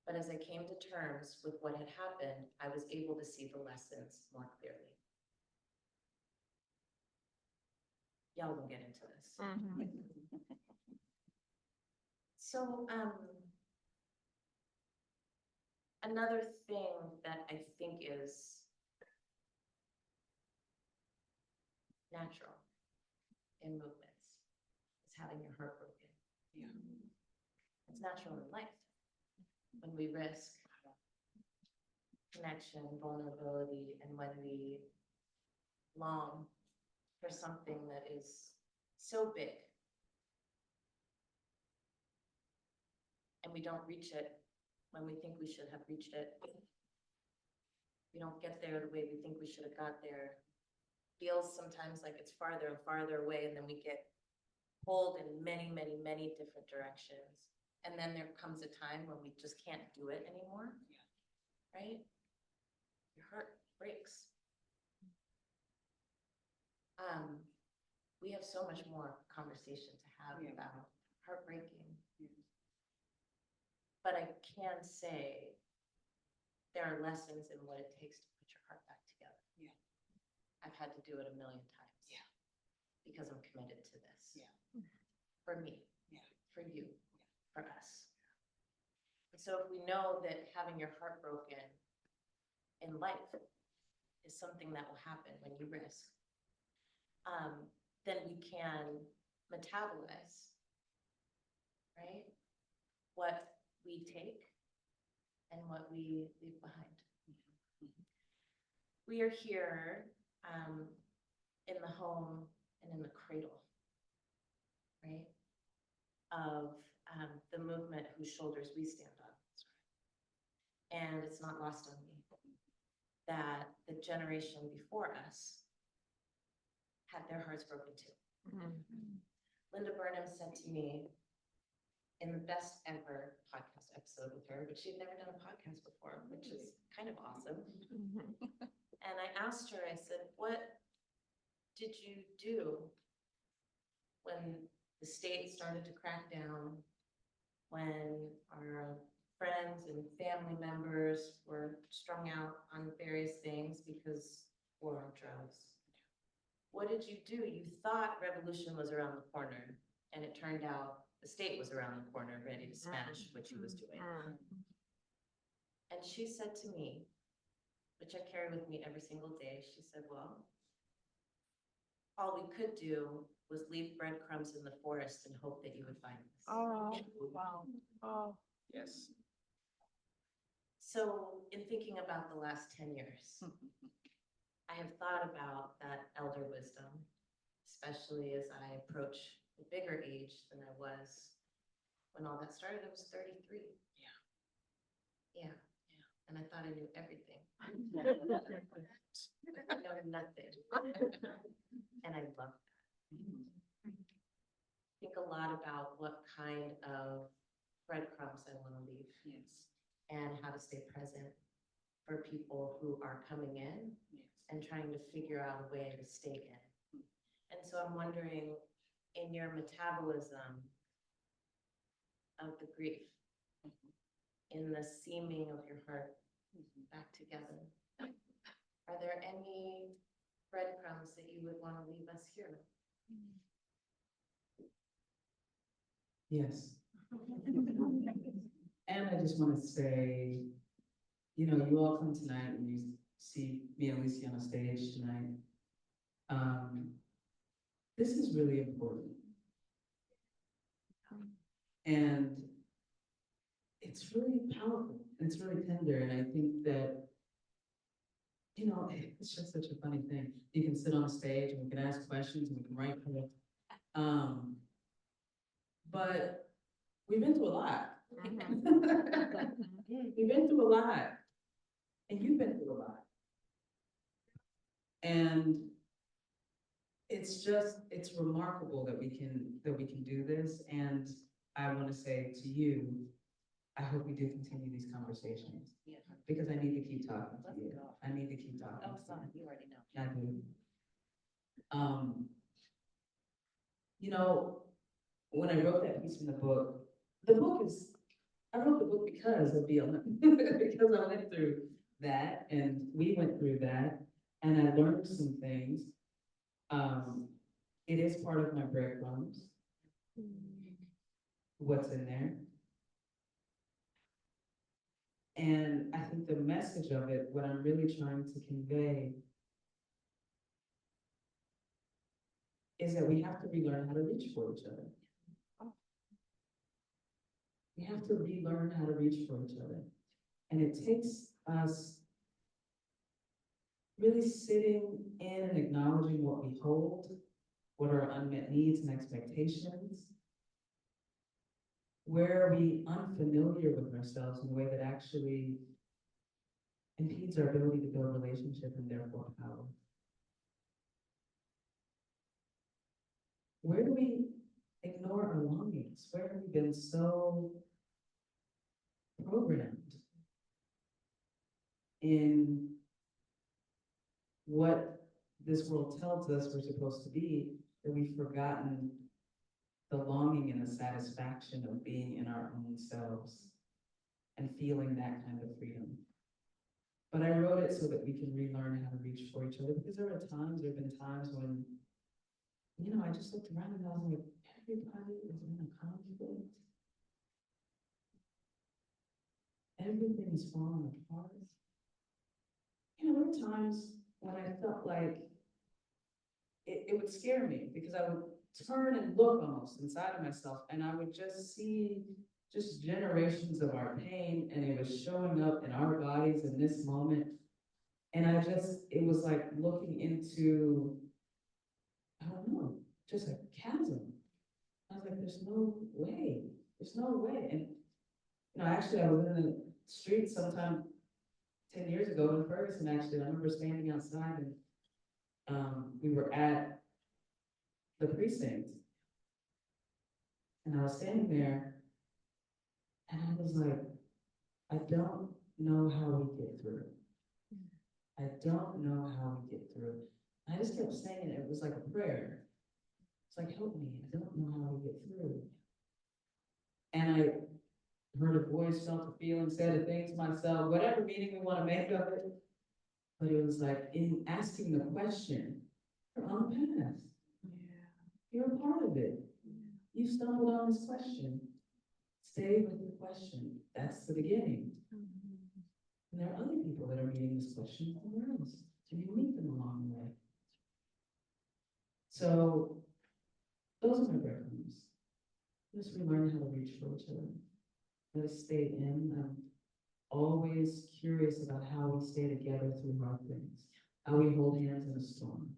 But as I came to terms with what had happened, I was able to see the lessons more clearly. Y'all will get into this. So, another thing that I think is natural in movements is having your heart broken. Yeah. It's natural in life. When we risk connection, vulnerability, and when we long for something that is so big and we don't reach it when we think we should have reached it. We don't get there the way we think we should have got there. Feels sometimes like it's farther and farther away, and then we get pulled in many, many, many different directions. And then there comes a time when we just can't do it anymore, right? Your heart breaks. We have so much more conversation to have about heartbreaking. But I can say there are lessons in what it takes to put your heart back together. Yeah. I've had to do it a million times. Yeah. Because I'm committed to this. Yeah. For me. Yeah. For you. Yeah. For us. And so if we know that having your heart broken in life is something that will happen when you risk, then we can metabolize, right? What we take and what we leave behind. We are here in the home and in the cradle, right? Of the movement whose shoulders we stand on. And it's not lost on me that the generation before us had their hearts broken too. Linda Burnham said to me in the best ever podcast episode with her, but she'd never done a podcast before, which is kind of awesome. And I asked her, I said, what did you do when the state started to crack down, when our friends and family members were strung out on various things because war on drugs? What did you do? You thought revolution was around the corner, and it turned out the state was around the corner, ready to smash what she was doing. And she said to me, which I carry with me every single day, she said, well, all we could do was leave breadcrumbs in the forest and hope that you would find us. Oh, wow. Oh. Yes. So in thinking about the last 10 years, I have thought about that elder wisdom, especially as I approach a bigger age than I was when all that started. I was 33. Yeah. And I thought I knew everything. I know nothing. And I love that. Think a lot about what kind of breadcrumbs I want to leave. Yes. And how to stay present for people who are coming in and trying to figure out a way to stay in. And so I'm wondering, in your metabolism of the grief, in the seaming of your heart back together, are there any breadcrumbs that you would want to leave us here? Yes. And I just want to say, you know, you all come tonight and you see me and Alicia on a stage tonight. This is really important. And it's really powerful. It's really tender. And I think that, you know, it's just such a funny thing. You can sit on a stage and we can ask questions and we can write poetry. But we've been through a lot. We've been through a lot. And you've been through a lot. And it's remarkable that we can do this. And I want to say to you, I hope we do continue these conversations. Yeah. Because I need to keep talking to Let's you. go. I need to keep talking. Oh, to you. fine, you already know. I do. You know, when I wrote that piece in the book I wrote the book because of BLM, because I went through that and we went through that and I learned some things. It is part of my breadcrumbs, what's in there. And I think the message of it, what I'm really trying to convey is that we have to relearn how to reach for each other. We have to relearn how to reach for each other. And it takes us really sitting in and acknowledging what we hold, what are our unmet needs and expectations. Where are we unfamiliar with ourselves in a way that actually impedes our ability to build relationship and therefore power? Where do we ignore our longings? Where have we been so programmed in what this world tells us we're supposed to be, that we've forgotten the longing and the satisfaction of being in our own selves and feeling that kind of freedom. But I wrote it so that we can relearn how to reach for each other, because there have been times when, you know, I just looked around and I was like, everybody is in a conflict. Everything is falling apart. You know, there were times when I felt like it would scare me, because I would turn and look almost inside of myself and I would just see just generations of our pain, and it was showing up in our bodies in this moment. And it was like looking into, I don't know, just a chasm. I was like, there's no way. And, you know, actually I was in the street sometime 10 years ago in Ferguson, actually. I remember standing outside and we were at the precinct. And I was standing there and I was like, I don't know how we get through. I don't know how we get through. I just kept saying it. It was like a prayer. It's like, help me. I don't know how we get through. And I heard a voice, felt a feeling, said a thing to myself, whatever meaning we want to make of it. But it was like, in asking the question, you're on the path. You're a part of it. You stumbled on this question. Stay with the question. That's the beginning. And there are other people that are meeting this question somewhere else. So you meet them along the way. So those are my breadcrumbs. Just relearn how to reach for each other. Let us stay in. I'm always curious about how we stay together through hard things. How we hold hands in a storm.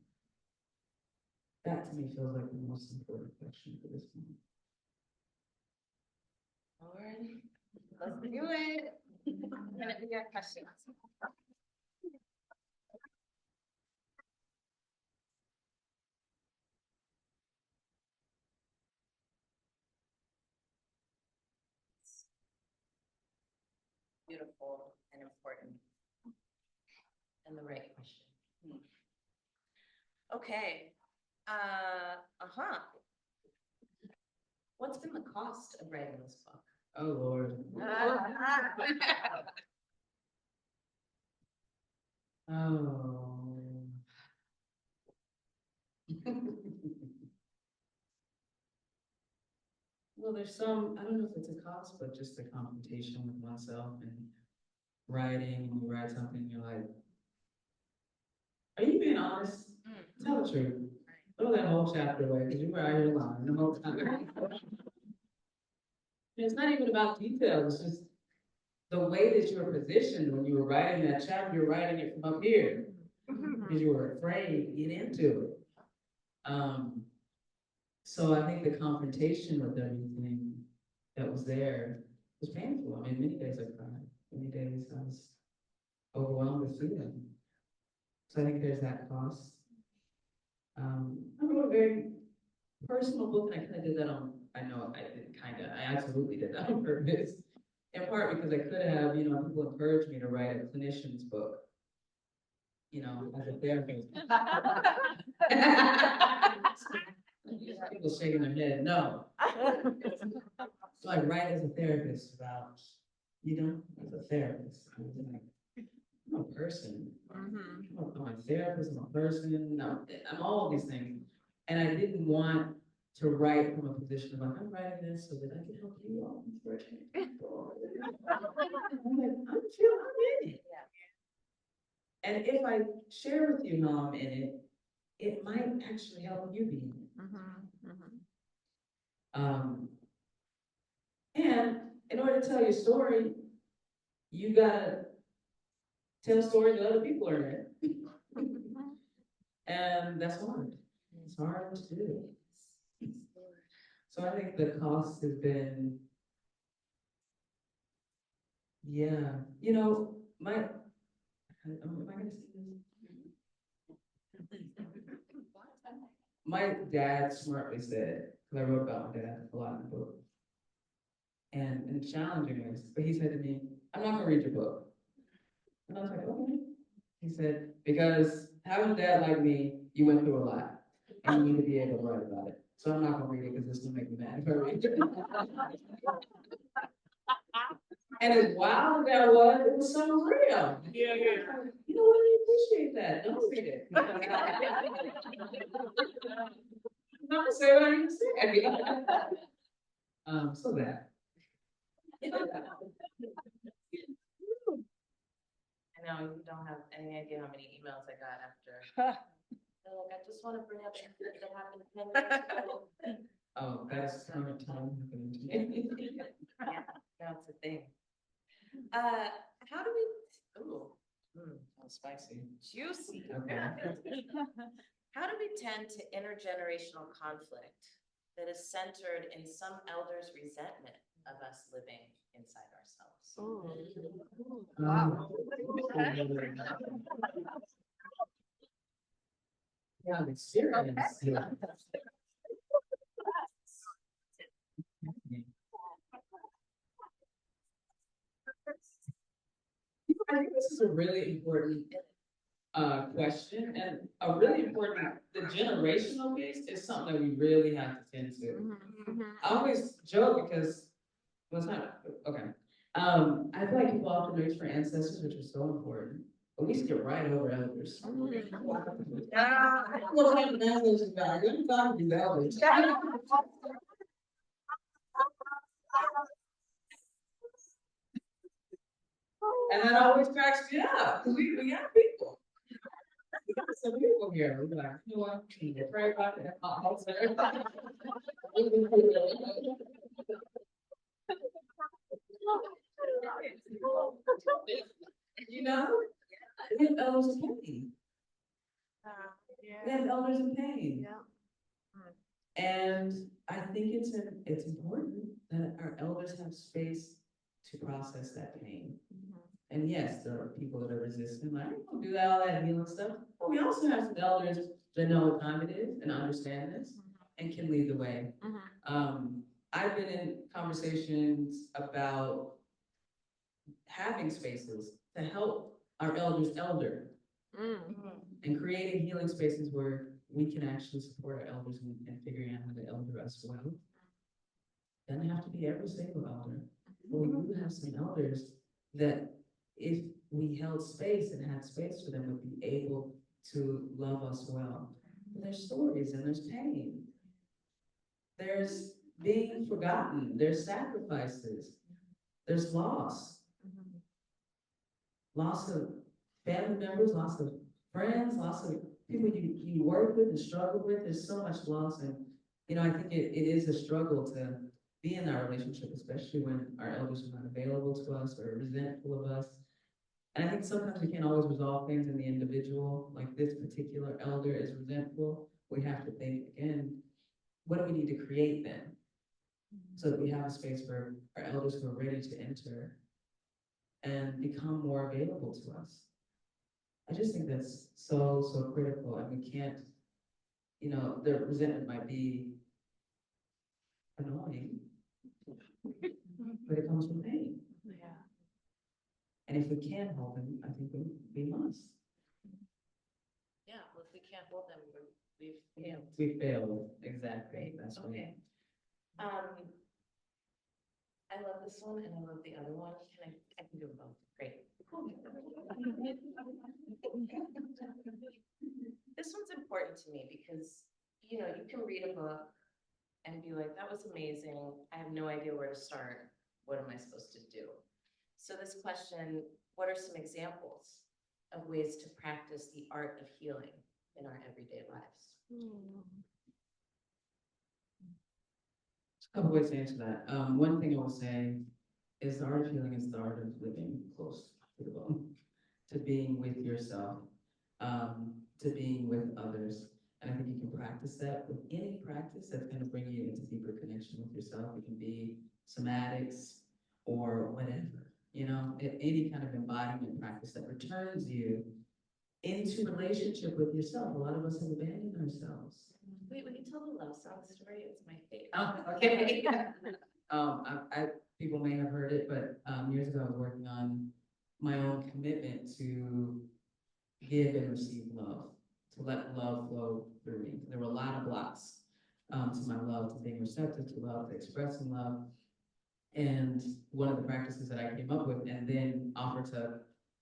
That to me feels like the most important question for this moment. Lauren, let's do it. We got questions. Beautiful and important. And the right question. Okay. Uh-huh. What's been the cost of writing this book? Oh, Lord. Oh. Well, there's some, I don't know if it's a cost, but just the confrontation with oneself and writing, and you write something, you're like, are you being honest? Tell the truth. Throw that whole chapter away, because you were out here lying the whole time. It's not even about details, it's just the way that you were positioned when you were writing that chapter, you're writing it from up here, because you were afraid to get into it. So I think the confrontation with everything that was there was painful. I mean, many days I cried. Many days I was overwhelmed with feeling. So I think there's that cost. I wrote a very personal book, and I kind of did that on, I know I didn't kind of, I absolutely did that on purpose. In part because I could have, people encouraged me to write a clinician's book, as a therapist. People shaking their head, no. So I write as a therapist about, as a therapist. I'm a person. I'm a therapist, I'm a person, I'm all these things. And I didn't want to write from a position of like, I'm writing this so that I can help you all. I'm in it. And if I share with you how I'm in it, it might actually help you be in it. And in order to tell your story, you gotta tell stories that other people are in. And that's hard. It's hard to do. So I think the cost has been, am I gonna say this? My dad smartly said, because I wrote about my dad a lot in the book, and in challenging ways, but he said to me, I'm not gonna read your book. And I was like, okay. He said, because having a dad like me, you went through a lot, and you need to be able to write about it. So I'm not gonna read it because this will make me mad if I read it. And as wild as that was, it was so real. Yeah. You know what? I appreciate that. Don't read it. I'm not gonna say what I need to say. So that. I know you don't have any idea how many emails I got after. They're like, I just want to bring up something that happened 10 years ago. Oh, that is current time happening to me. Yeah, that's a thing. How do we, Spicy. juicy. Okay. How do we tend to intergenerational conflict that is centered in some elders' resentment of us living inside ourselves? Wow. Yeah, I'm serious. Yeah. I think this is a really important question, and a really important, the generational piece is something that we really have to tend to. I always joke because, well, it's not, okay. I feel like people often reach for ancestors, which is so important, but we skip right over elders. What type of ancestors are you? I'm talking these elders. And that always cracks me up, because we got people. We got some people here, we're like, you know what, can you pray about that? We have elders in pain. We have elders in pain. And I think it's important that our elders have space to process that pain. And yes, there are people that are resistant, like, don't do that, all that healing stuff. But we also have some elders that know what time it is and understand this and can lead the way. I've been in conversations about having spaces to help our elders elder and creating healing spaces where we can actually support our elders in figuring out how to elder us well. Doesn't have to be every single elder. But we do have some elders that if we held space and had space for them, would be able to love us well. But there's stories and there's pain. There's being forgotten. There's sacrifices. There's loss. Loss of family members, loss of friends, loss of people you work with and struggle with. There's so much loss. And, I think it is a struggle to be in that relationship, especially when our elders are not available to us or resentful of us. And I think sometimes we can't always resolve things in the individual, like this particular elder is resentful. We have to think again, what do we need to create then? So that we have a space for our elders who are ready to enter and become more available to us. I just think that's so critical, and we can't, the resentment might be annoying, but it comes from pain. Yeah. And if we can't hold them, I think we must. Yeah, well, if we can't hold them, we've failed. We failed, exactly, that's right. Okay. I love this one and I love the other one. I can do them both. Great. This one's important to me because, you can read a book and be like, that was amazing. I have no idea where to start. What am I supposed to do? So this question, what are some examples of ways to practice the art of healing in our everyday lives? A couple ways to answer that. One thing I will say is the art of healing is the art of living close to the bone, to being with yourself, to being with others. And I think you can practice that with any practice that's going to bring you into deeper connection with yourself. It can be somatics or whatever, any kind of embodiment practice that returns you into relationship with yourself. A lot of us have abandoned ourselves. Wait, when you tell the love song story, it's my favorite. Oh, okay. People may have heard it, but years ago I was working on my own commitment to give and receive love, to let love flow through me. There were a lot of blocks to my love, to being receptive to love, to expressing love. And one of the practices that I came up with and then offered to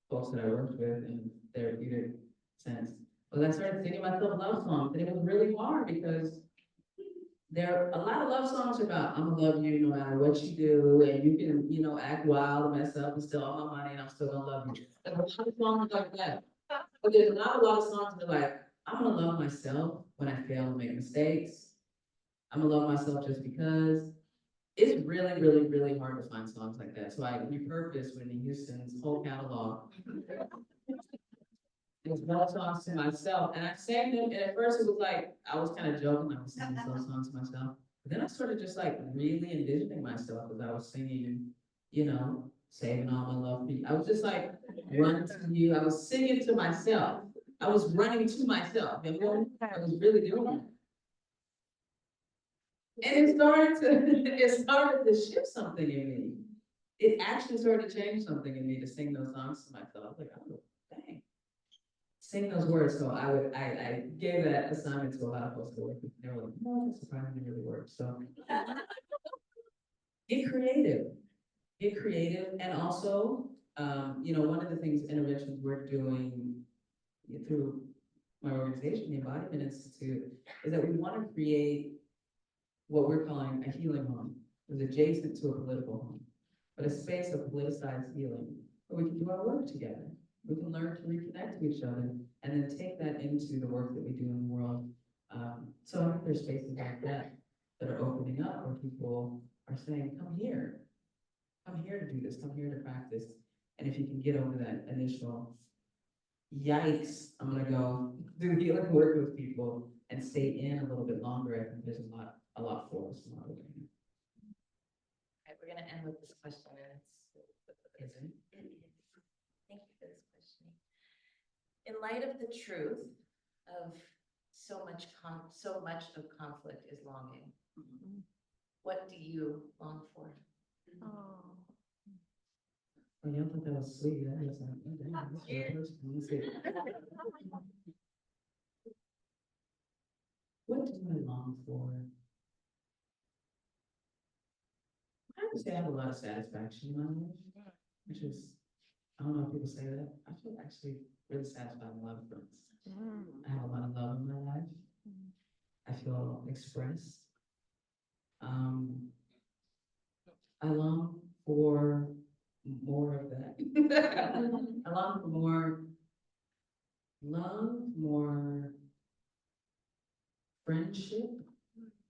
folks that I worked with in therapeutic sense was I started singing myself love songs. And it was really hard because a lot of love songs are about, I'm gonna love you no matter what you do, and you can, act wild and mess up and steal all my money and I'm still gonna love you. There's a lot of songs like that. But there's not a lot of songs that are like, I'm gonna love myself when I fail and make mistakes. I'm gonna love myself just because. It's really, really, really hard to find songs like that. So I repurposed Whitney Houston's whole catalog. It was love songs to myself, and I sang them, and at first it was like, I was kind of joking, I was singing those songs to myself. But then I started just like really envisioning myself as I was singing, saving all my love for you. I was just like, run to you. I was singing to myself. I was running to myself, and I was really doing it. And it started to shift something in me. It actually started to change something in me to sing those songs to myself. I was like, oh, dang. Sing those words. So I gave that assignment to a lot of folks that work with. They were like, no, that surprisingly really works. So get creative. Get creative. And also, one of the things, interventions we're doing through my organization, the Embodiment Institute, is that we want to create what we're calling a healing home. It's adjacent to a political home, but a space of politicized healing where we can do our work together. We can learn to reconnect to each other and then take that into the work that we do in the world. So I think there's spaces like that are opening up where people are saying, come here to do this, come here to practice. And if you can get over that initial, yikes, I'm gonna go do healing work with people and stay in a little bit longer, I think there's a lot for us. All right, we're gonna end with this question, and it is. Thank you for this question. In light of the truth of so much of conflict is longing, what do you long for? Oh. Oh, y'all thought that was sweet. That was like, oh, damn, that's your first one. Let's see. What do I long for? I would say I have a lot of satisfaction in my life, which is, I don't know if people say that. I feel actually really satisfied in a lot of fronts. I have a lot of love in my life. I feel expressed. I long for more of that. I long for more love, more friendship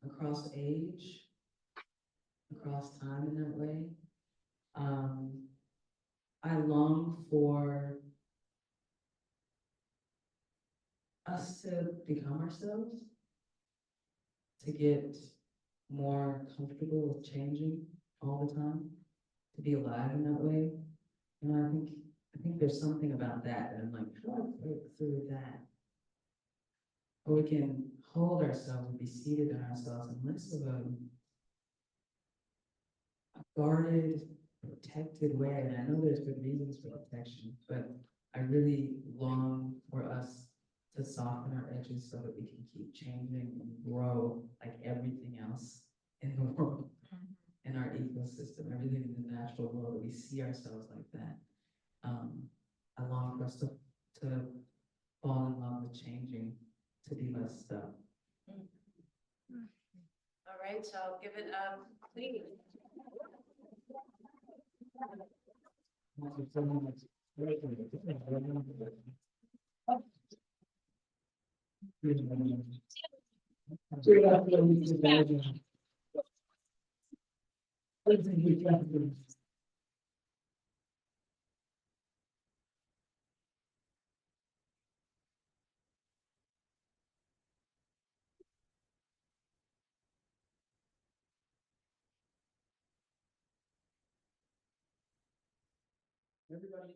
across age, across time in that way. I long for us to become ourselves, to get more comfortable with changing all the time, to be alive in that way. You know, I think there's something about that I'm like, how do I break through that? Or we can hold ourselves and be seated in ourselves in less of a guarded, protected way. And I know there's good reasons for protection, but I really long for us to soften our edges so that we can keep changing and grow like everything else in the world, in our ecosystem, everything in the natural world, that we see ourselves like that. I long for us to fall in love with changing, to be less stuck. All right, so I'll give it, please. Everybody